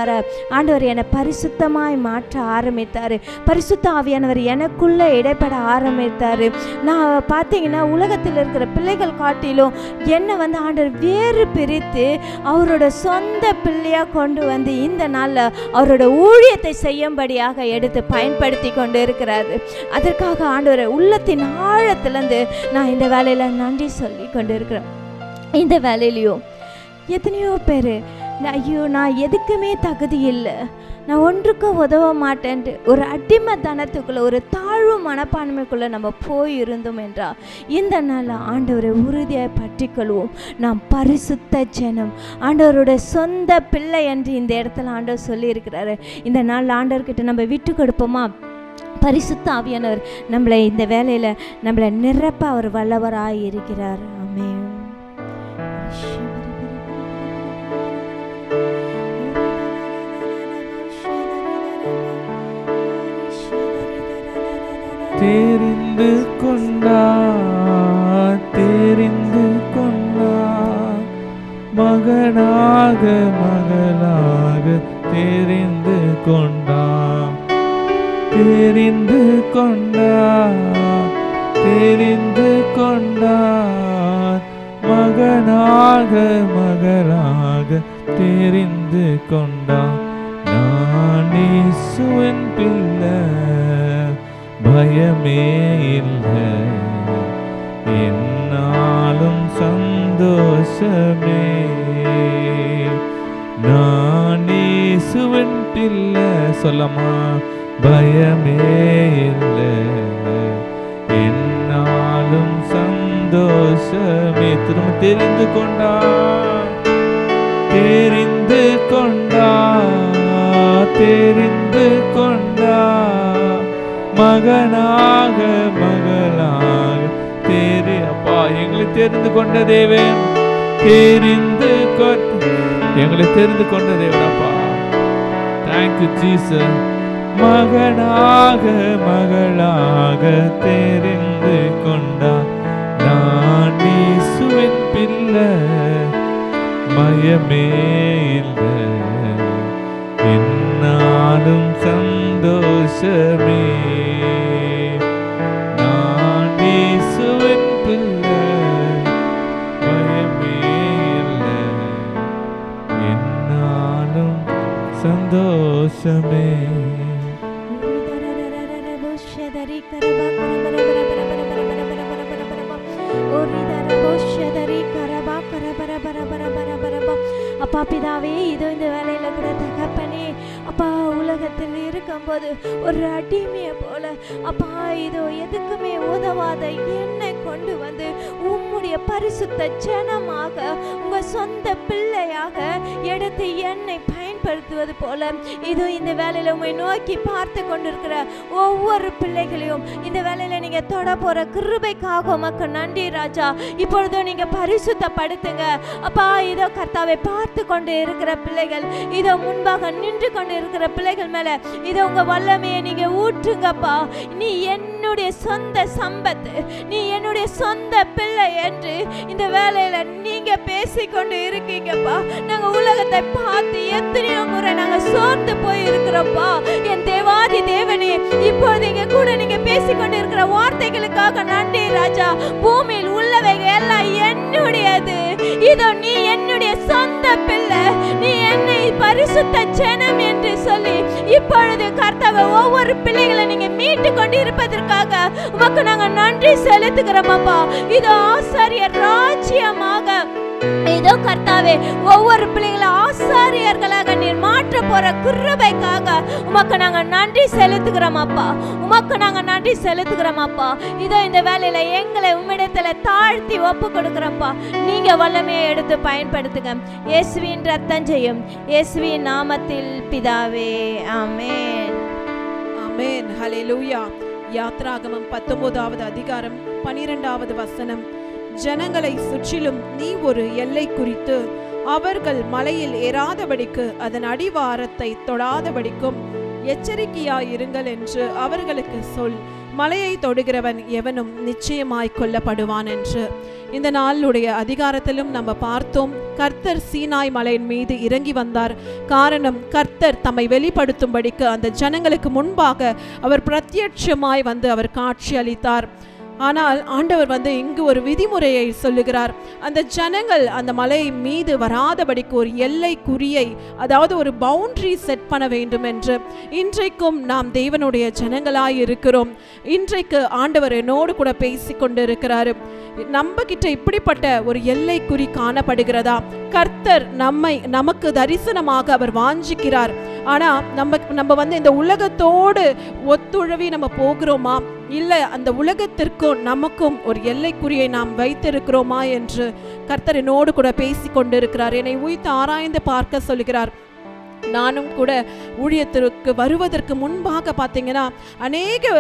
ஆண்டவர் என்னை பரிசுத்தமாய் மாற்ற ஆரம்பித்தார். பரிசுத்த ஆவியானவர் எனக்குள்ளே இடைப்பட ஆரம்பித்தார். நான் பார்த்தீங்கன்னா உலகத்தில் இருக்கிற பிள்ளைகள் காட்டிலும் என்னை வந்து ஆண்டவர் வேறு பிரித்து அவரோட சொந்த பிள்ளையாக கொண்டு வந்து இந்த நாளில் அவரோட ஊழியத்தை செய்யும்படியாக எடுத்து பயன்படுத்தி கொண்டு இருக்கிறாரு. அதற்காக ஆண்டவர் உள்ளத்தின் ஆழத்திலேருந்து நான் இந்த வேலையில் நன்றி சொல்லி கொண்டு இருக்கிறேன். இந்த வேலையிலையும் எத்தனையோ பேர் ஐயோ நான் எதுக்குமே தகுதி இல்லை, நான் ஒன்றுக்கும் உதவ மாட்டேன்ட்டு ஒரு அடிமைத்தனத்துக்குள்ளே ஒரு தாழ்வு மனப்பான்மைக்குள்ளே நம்ம போயிருந்தோம் என்றால் இந்த நாளில் ஆண்டவரை உறுதியாக பற்றிக்கொள்வோம். நாம் பரிசுத்த ஜனம், ஆண்டவரோட சொந்த பிள்ளை என்று இந்த இடத்துல ஆண்டவர் சொல்லியிருக்கிறாரு. இந்த நாளில் ஆண்டவர்கிட்ட நம்ம விட்டு கொடுப்போமா? பரிசுத்த ஆவியானவர் நம்மளை இந்த வேலையில் நம்மளை நிரப்ப அவர் வல்லவராக இருக்கிறார். ஆமென். தெரிந்து கொண்டார் மகனாக மகளாக தெரிந்து கொண்டார் மகனாக மகளாக தெரிந்து கொண்டார். நான் இயேசுவின் பிள்ளை, பயமே இல்லை, என்னாலும் சந்தோஷமே. நான் இயேசுவின் பிள்ளை, சொல்லமா, பயமே இல்லை, என்னாலும் சந்தோஷமே. திரும்ப தெரிந்து கொண்டார் மகனாக மகளாக அப்பா எங்களை தெரிந்து கொண்ட தேவன், எங்களை தெரிந்து கொண்ட தேவன் அப்பா. Thank you Jesus. மகனாக மகளாக தெரிந்து கொண்டார். நான் இயேசுவின் பிள்ளை, பயமே இல்லை, என்னாலும் சந்தோஷமே. நான் இயேசுவின் பிள்ளை, அப்பா பிதாவே, இதோ இந்த வேலையில கூட தகப்பனே அப்பா உலகத்தில் இருக்கும்போது ஒரு அடிமையை போல அப்பா இதோ எதுக்குமே உதவாத என்னை கொண்டு வந்து உம்முடைய பரிசுத்த ஜனமாக உங்க சொந்த பிள்ளையாக எடுத்து என்னை பயன்படுத்துவது போல இதோ இந்த வேலையில உண்மை நோக்கி பார்த்து கொண்டிருக்கிற ஒவ்வொரு பிள்ளைகளையும் இந்த வேலையில நீங்க தொட போற கிருபைக்காக உமக்கு நன்றி ராஜா. இப்பொழுதும் நீங்க பரிசுத்தப்படுத்துங்க அப்பா. இதோ கர்த்தாவை பார்த்து கொண்டு இருக்கிற பிள்ளைகள், இதோ முன்பாக நின்று கொண்டு இருக்கிற பிள்ளைகள் மேல இதோ உங்க வல்லமையை நீங்க ஊற்றுங்கப்பா. நீ என்னுடைய சொந்த சம்பத்து, நீ என்னுடைய சொந்த பிள்ளை என்று இந்த வேலையில நீங்க பேசிக்கொண்டு இருக்கீங்கப்பா. நாங்க உலகத்தை பார்த்து எத்தனையோ முறை நாங்க சோர்ந்து போய் இருக்கிறோம்ப்பா. என் தேவாதி தேவனே, இப்போது இங்க கூட நீங்க பேசிக்கொண்டு இருக்கிற வார்த்தைகளுக்காக நன்றி ராஜா. பூமியில் உள்ளவைகள் எல்லாம் என்னுடையது. இதோ நீ என்னுடைய சொந்த பிள்ளை, நீ என்னை பரிசுத்த ஜனம் என்று சொல்லி இப்பொழுது கர்த்தாவே ஒவ்வொரு பிள்ளைகளை நீங்க மீட்டு கொண்டு இருப்பதற்காக உமக்கு நாங்க நன்றி செலுத்துகிறோம் அப்பா. இதோ ஆசாரியர் ராஜ்யமாக இதோ கர்த்தாவே ஒவ்வொரு பிள்ளைகளை ஆசாரியர்களாக நீர் மாற்ற போற கிருபைக்காக உமக்கு நாங்க நன்றி செலுத்துகிறோம் அப்பா. உமக்கு நாங்க நன்றி செலுத்துகிறோம் அப்பா. இதோ இந்த வேலையில எங்களை உம்மிடத்துல தாழ்த்தி ஒப்பு கொடுக்கிறோம்ப்பா. நீங்க வல்லமையை எடுத்து பயன்படுத்துங்க. இயேசுவின் ரத்தம் செய்யும் இயேசுவின் நாமத்தில் பிதாவே, ஆமென். ஆமென். ஹல்லேலூயா. யாத்ராகமம் 19வது அதிகாரம் 12வது வசனம். ஜனங்களை சுற்றிலும் நீ ஒரு எல்லை குறித்து அவர்கள் மலையில் ஏறாதபடிக்கு அதன் அடிவாரத்தை தொடாதபடிக்கும் எச்சரிக்கையாயிருங்கள் என்று அவர்களுக்கு சொல். மலையை தொடுகிறவன் எவனும் நிச்சயமாய் கொல்லப்படுவான் என்று. இந்த நாளுடைய அதிகாரத்திலும் நம்ம பார்த்தோம், கர்த்தர் சீனாய் மலையின் மீது இறங்கி வந்தார். காரணம், கர்த்தர் தம்மை வெளிப்படுத்தும்படிக்கு அந்த ஜனங்களுக்கு முன்பாக அவர் பிரத்யட்சமாய் வந்து அவர் காட்சி அளித்தார். ஆனால் ஆண்டவர் வந்து இங்கு ஒரு விதிமுறையை சொல்லுகிறார். அந்த ஜனங்கள் அந்த மலை மீது வராதபடிக்கு ஒரு எல்லை குறியை, அதாவது ஒரு பவுண்டரி செட் பண்ண வேண்டும் என்று. இன்றைக்கும் நாம் தேவனுடைய ஜனங்களாய் இருக்கிறோம். இன்றைக்கு ஆண்டவர் என்னோடு கூட பேசி கொண்டு இருக்கிறாரு. நம்ம கிட்ட இப்படிப்பட்ட ஒரு எல்லை குறி காணப்படுகிறதா? கர்த்தர் நமக்கு தரிசனமாக அவர் வாஞ்சிக்கிறார். ஆனா நம்ம வந்து இந்த உலகத்தோடு ஒத்துழவி நம்ம போகிறோமா, இல்லை அந்த உலகத்திற்கும் நமக்கும் ஒரு எல்லைக்குறியை நாம் வைத்திருக்கிறோமா என்று கர்த்தர் என்னோடு கூட பேசி கொண்டிருக்கிறார். என்னை உய்த்து ஆராய்ந்து பார்க்க சொல்கிறார். நானும் கூட ஊழியத்திற்கு வருவதற்கு முன்பாக பார்த்தீங்கன்னா அநேக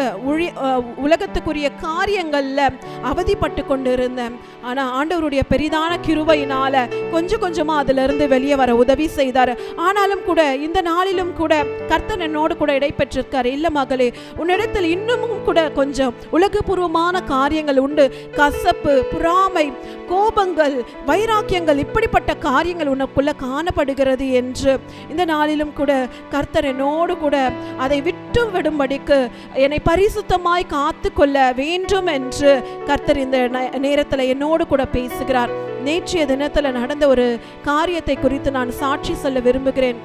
உலகத்துக்குரிய காரியங்களில் அவதிப்பட்டு கொண்டு இருந்தேன். ஆனால் ஆண்டவருடைய பெரிதான கிருபையினால கொஞ்சம் கொஞ்சமாக அதிலிருந்து வெளியே வர உதவி செய்தார். ஆனாலும் கூட இந்த நாளிலும் கூட கர்த்தர் என்னோடு கூட இடைப்பெற்றிருக்கார். இல்லை மகளே, உன்னிடத்தில் இன்னமும் கூட கொஞ்சம் உலகபூர்வமான காரியங்கள் உண்டு. கசப்பு, பொறாமை, கோபங்கள், வைராக்கியங்கள், இப்படிப்பட்ட காரியங்கள் உனக்குள்ள காணப்படுகிறது என்று இந்த நாளிலும் கூட கர்த்தர் என்னோடு கூட அதை விட்டு விடும்படிக்கு என்னை பரிசுத்தமாய் காத்து கொள்ள வேண்டும் என்று கர்த்தர் இந்த நேரத்தில் என்னோடு கூட பேசுகிறார். நேற்றைய தினத்தில் நடந்த ஒரு காரியத்தை குறித்து நான் சாட்சி சொல்ல விரும்புகிறேன்.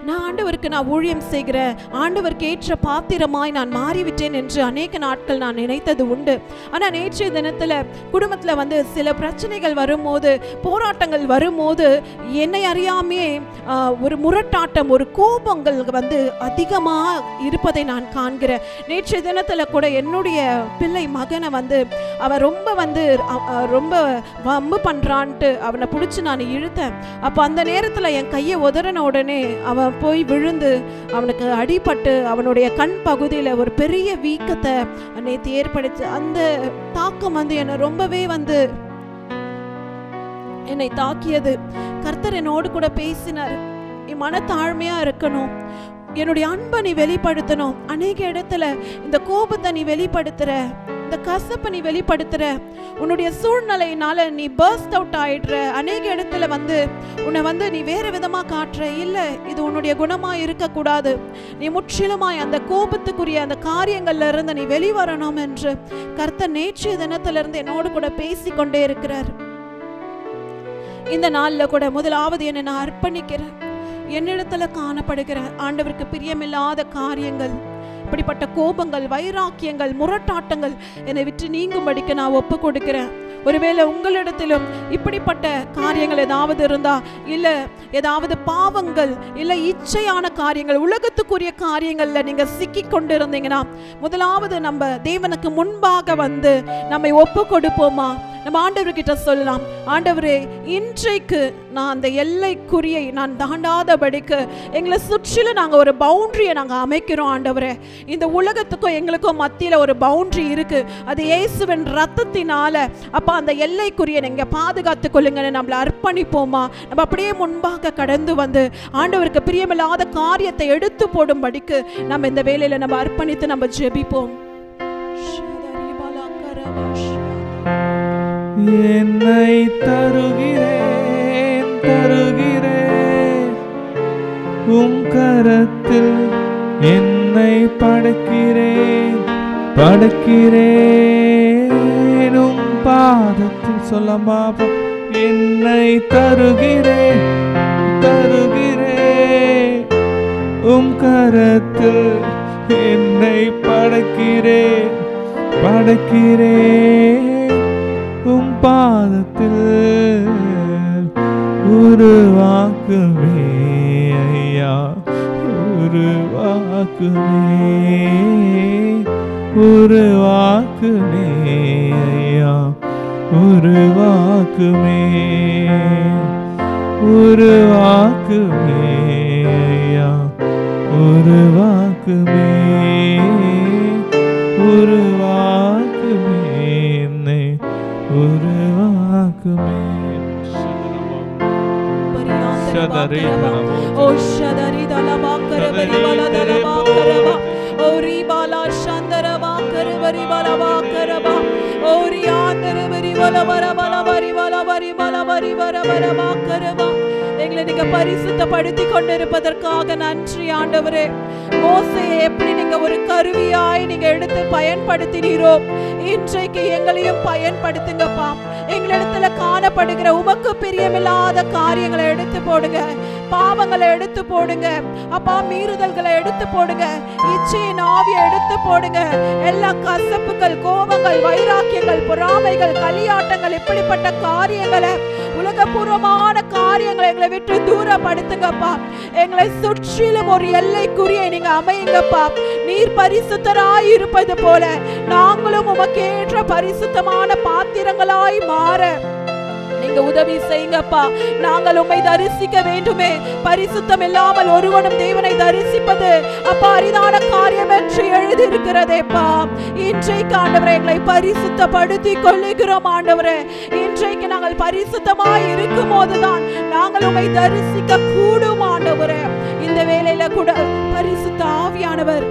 நான் ஆண்டவருக்கு நான் ஊழியம் செய்கிற ஆண்டவருக்கு ஏற்ற பாத்திரமாய் நான் மாறிவிட்டேன் என்று அநேக நாட்கள் நான் நினைத்தது உண்டு. ஆனால் நேற்றைய தினத்தில் குடும்பத்தில் வந்து சில பிரச்சனைகள் வரும்போது, போராட்டங்கள் வரும்போது என்னை அறியாமே ஒரு முரட்டாட்டம், ஒரு கோபங்கள் வந்து அதிகமாக இருப்பதை நான் காண்கிறேன். நேற்றைய தினத்தில் கூட என்னுடைய பிள்ளை மகனை வந்து அவன் ரொம்ப வம்பு பண்ணுறான்ட்டு அவனை பிடிச்சி நான் இழுத்தேன். அப்போ அந்த நேரத்தில் என் கையை உதறின உடனே அவன் போய் விழுந்து அவனுக்கு அடிபட்டு அவனுடைய கண் பகுதியில் ஒரு பெரிய வீக்கத்தை நேற்று ஏற்படுத்தி, அந்த தாக்கம் வந்து என்னை ரொம்பவே வந்து என்னை தாக்கியது. கர்த்தர் என்னோடு கூட பேசினார். நீ மனத்தாழ்மையா இருக்கணும், என்னுடைய அன்பை நீ வெளிப்படுத்தணும். அநேக இடத்துல இந்த கோபத்தை நீ வெளிப்படுத்துற, இந்த கசப்பை நீ வெளிப்படுத்துற, உன்னுடைய சூழ்நிலையினால நீ பர்ஸ்ட் அவுட் ஆயிடுற. அநேக இடத்துல வந்து உன்னை வந்து நீ வேற விதமா காட்டுற. இல்லை, இது உன்னுடைய குணமா இருக்கக்கூடாது. நீ முற்றிலுமாய் அந்த கோபத்துக்குரிய அந்த காரியங்கள்ல இருந்து நீ வெளிவரணும் என்று கர்த்தர் நேற்றைய தினத்திலிருந்து என்னோடு கூட பேசி கொண்டே இருக்கிறார். இந்த நாள்ல கூட முதலாவது என்னை நான் அர்ப்பணிக்கிறேன். என்னிடத்துல காணப்படுகிற ஆண்டவருக்கு பிரியமில்லாத காரியங்கள், இப்படிப்பட்ட கோபங்கள், வைராக்கியங்கள், முரட்டாட்டங்கள் என்னை விட்டு நீங்கும்படிக்கு நான் ஒப்பு கொடுக்கிறேன். ஒருவேளை உங்களிடத்திலும் இப்படிப்பட்ட காரியங்கள் ஏதாவது இருந்தா, இல்ல ஏதாவது பாவங்கள், இல்ல இச்சையான காரியங்கள், உலகத்துக்குரிய காரியங்கள்ல நீங்க சிக்கி கொண்டு இருந்தீங்கன்னா, முதலாவது நம்ம தேவனுக்கு முன்பாக வந்து நம்மை ஒப்பு கொடுப்போமா? நம்ம ஆண்டவர்கிட்ட சொல்லலாம், ஆண்டவரே, இன்றைக்கு நான் அந்த எல்லைக்குறியை நான் தாண்டாதபடிக்கு எங்களை சுற்றிலும் நாங்கள் ஒரு பவுண்டரியை நாங்கள் அமைக்கிறோம். ஆண்டவரே, இந்த உலகத்துக்கும் எங்களுக்கும் மத்தியில் ஒரு பவுண்டரி இருக்கு, அது இயேசுவின் ரத்தத்தினால. அப்போ அந்த எல்லைக்குறியை நீங்கள் பாதுகாத்து கொள்ளுங்கன்னு நம்மளை அர்ப்பணிப்போமா? நம்ம அப்படியே முன்பாக கடந்து வந்து ஆண்டவருக்கு பிரியமில்லாத காரியத்தை எடுத்து போடும்படிக்கு நம்ம இந்த வேலையில நம்ம அர்ப்பணித்து நம்ம ஜெபிப்போம். என்னை தருகிறேன் தருகிறேன், உம் கரத்தில் என்னை படைக்கிறேன் படைக்கிறேன், உம் பாதத்தில் சொல்லமா, என்னை தருகிறேன் தருகிறேன், உம் கரத்தில் என்னை படைக்கிறேன் படைக்கிறேன், உம் பாதத்தில் உருவாக்குமே ஐயா, உருவாக்குமே உருவாக்குமே ஐயா, உருவாக்குமே உருவாக்குமே ஐயா, உருவாக்குமே உருவாக்குமே என்னை உருவாக்குமே. Shadari oh shadari dalaba karabari bala dalaba karaba ori bala shandara ba karabari bala ba karaba ori andara bari bala bala bala bari bala bari bala bari bala bala ba karaba. எங்களை நீங்க பரிசுத்தப்படுத்தி கொண்டிருப்பதற்காக நன்றி ஆண்டவரே. மோசேயை எப்படி நீங்க ஒரு கருவியாய் நீங்க எடுத்து பயன்படுத்தினீரோ, இன்றைக்கு எங்களையும் பயன்படுத்துங்கப்பா. எங்களிடத்துல காணப்படுகிற உமக்கு பிரியமில்லாத காரியங்களை எடுத்து போடுங்க, பாவங்களை எடுத்து போடுங்க அப்பா, மீறுதல்களை எடுத்து போடுங்க, இச்சையின் ஆவியை எடுத்து போடுங்க. எல்லா கசப்புகள், கோபங்கள், வைராக்கியங்கள், பொறாமைகள், களியாட்டங்கள், இப்படிப்பட்ட காரியங்களை, உலகபூர்வமான காரியங்களை எங்களை விட்டு தூரப்படுத்துங்கப்பா. எங்களை சுற்றிலும் ஒரு எல்லைக்குறியை நீங்க அமையுங்கப்பா. நீர் பரிசுத்தராய் இருப்பது போல நாங்களும் உமக்கு ஏற்ற பரிசுத்தமான பாத்திரங்களாய் மாற நீங்க உதவி செய்யுங்கப்பா. நாங்கள் உம்மை தரிசிக்க வேண்டுமே. பரிசுத்தம் இல்லாமல் ஒருவனும் தேவனை தரிசிப்பது அப்பா அரிதான காரியம் என்று எழுதி இருக்கிறதேப்பா. இன்றைக்கு ஆண்டவரே எங்களை பரிசுத்தப்படுத்தி கொள்ளுகிறோம் ஆண்டவரே. இன்றைக்கு நாங்கள் பரிசுத்தமாய் இருக்கும் போதுதான் நாங்கள் உம்மை தரிசிக்க கூடும் ஆண்டவரே. இந்த வேளையில கூட பரிசுத்த ஆவியானவர்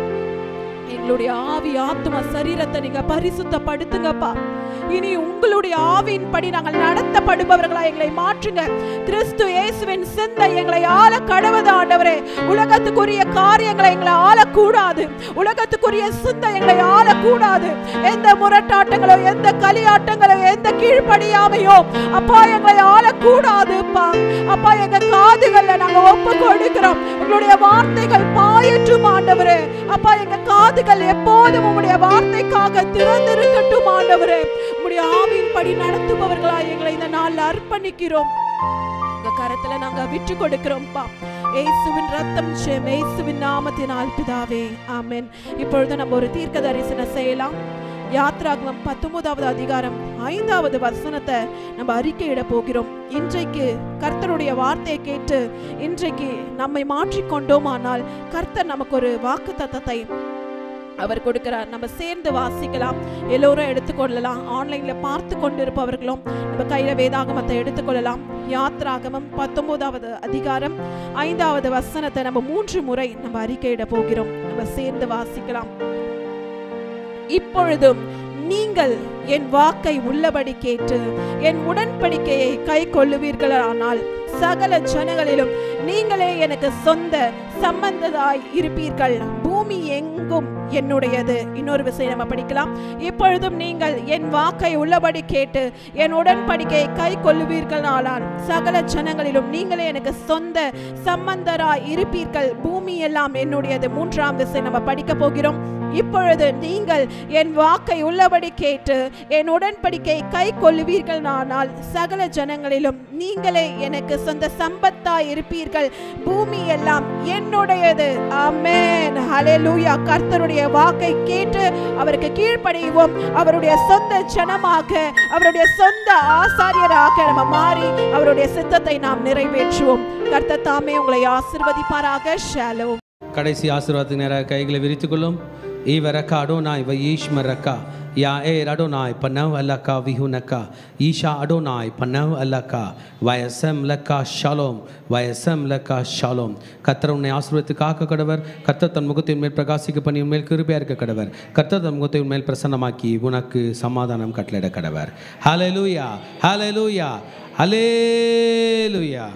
எங்களுடைய ஆவி, ஆத்மா, சரீரத்தை நீங்க பரிசுத்தப்படுத்துங்கப்பா. இனி உங்களுடைய ஆவியின்படி நாங்கள் நடத்தப்படுபவர்களா எங்களை மாற்றுங்க. கிறிஸ்து இயேசுவின் சிந்தை எங்களை ஆள கடவுது ஆண்டவரே. உலகத்துக்குரிய காரியங்களை எங்களை ஆளக்கூடாது, உலகத்துக்குரிய சிந்தை எங்களை ஆளக்கூடாது. எந்த முரட்டாட்டங்களோ, எந்த களியாட்டங்களோ, எந்த கீழ்ப்படியாமையோ அப்பா எங்களை ஆளக்கூடாதுப்பா. அப்பா எங்க காதுகள்ல நாங்க ஒப்பு கொடுக்கிறோம், உங்களுடைய வார்த்தைகள் பாயற்றும் ஆண்டவரே. அப்பா எங்க காதுகள் எப்போதும் உங்களுடைய வார்த்தைக்காக திறந்திருக்கட்டும் ஆண்டவரே. உங்களுடைய ஆவியின்படி நடத்துபவர்களா எங்களை இந்த நாள்ல அர்ப்பணிக்கிறோம். உங்க கரத்துல நாங்க விட்டு கொடுக்கிறோம்ப்பா. இயேசுவின் ரத்தம் ஜெயம், இயேசுவின் நாமத்தினால் பிதாவே, ஆமென். இப்பொழுது நம்ம ஒரு தீர்க்க தரிசனம் செய்யலாம். யாத்ராகமம் 19வது அதிகாரம் 5வது வசனத்தை நம்ம அறிக்கையிட போகிறோம். இன்றைக்கு கர்த்தருடைய வார்த்தையை கேட்டு இன்றைக்கு நம்மை மாற்றிக்கொண்டோமானால் கர்த்தர் நமக்கு ஒரு வாக்குத்தத்தத்தை அவர் கொடுக்கிறார். நம்ம சேர்ந்து வாசிக்கலாம், எல்லோரும் எடுத்துக்கொள்ளலாம். ஆன்லைன்ல பார்த்து கொண்டிருப்பவர்களும் நம்ம கையில வேதாகமத்தை எடுத்துக்கொள்ளலாம். யாத்ராகமம் 19வது அதிகாரம் 5வது வசனத்தை நம்ம 3 முறை நம்ம அறிக்கையிட போகிறோம். நம்ம சேர்ந்து வாசிக்கலாம். இப்பொழுதும் நீங்கள் என் வாக்கை உள்ளபடி கேட்டு என் உடன்படிக்கையை கை கொள்ளுவீர்களானால் சகல ஜனங்களிலும் நீங்களே எனக்கு சொந்த சம்பந்ததாய் இருப்பீர்கள். பூமி எங்கும் என்னுடையது. இன்னொரு விஷயம் நம்ம படிக்கலாம். இப்பொழுதும் நீங்கள் என் வாக்கை உள்ளபடி கேட்டு என் உடன்படிக்கையை கை கொள்ளுவீர்களானால் சகல ஜனங்களிலும் நீங்களே எனக்கு சொந்த சம்பந்தராய் இருப்பீர்கள். பூமி எல்லாம் என்னுடையது. மூன்றாம் விஷயம் நம்ம படிக்க போகிறோம். இப்பொழுது நீங்கள் என் வாக்கை உள்ளபடி கேட்டு என் உடன்படிக்கையை கை கொள்ளுவீர்களானால் சகல ஜனங்களிலும் நீங்களே எனக்கு சொந்த சம்பத்தாய் இருப்பீர்கள். பூமி எல்லாம் என்னுடையது. ஆமென், ஹல்லேலூயா. கர்த்தருடைய வாக்கை கேட்டு அவருக்கு கீழ்ப்படிவோம். அவருடைய சொந்த ஜனமாக, அவருடைய சொந்த ஆசாரியராக நம்ம மாறி அவருடைய சித்தத்தை நாம் நிறைவேற்றுவோம். கர்த்தர் தாமே உங்களை ஆசீர்வதிப்பாராக. ஷாலோம். கடைசி ஆசீர்வாதத்துக்கு நேராக கைகளை விரித்துக் கொள்ளும். ஈவரக்கா அடோனாய் வயீஷ்மரக்கா யா ஏர் அடோனாய் பனவ் அல்லக்கா விஹுனக்கா ஈஷா அடோனாய் பனவ் அல்லக்கா வயசம் லக்கா ஷாலோம் வயசம் லக்கா ஷாலோம். கர்த்தர் உன்னை ஆசீர்வதித்து காக்க கடவர். கர்த்தர் தன் முகத்தின் மேல் பிரகாசிக்க பண்ணி உன்மேல் கிருபையா இருக்க கடவர். கர்த்தர் தன் முகத்தை உன்மேல் பிரசன்னமாக்கி உனக்கு சமாதானம் கட்டளையிட கடவர். ஹல்லேலூயா, ஹல்லேலூயா, ஹல்லேலூயா.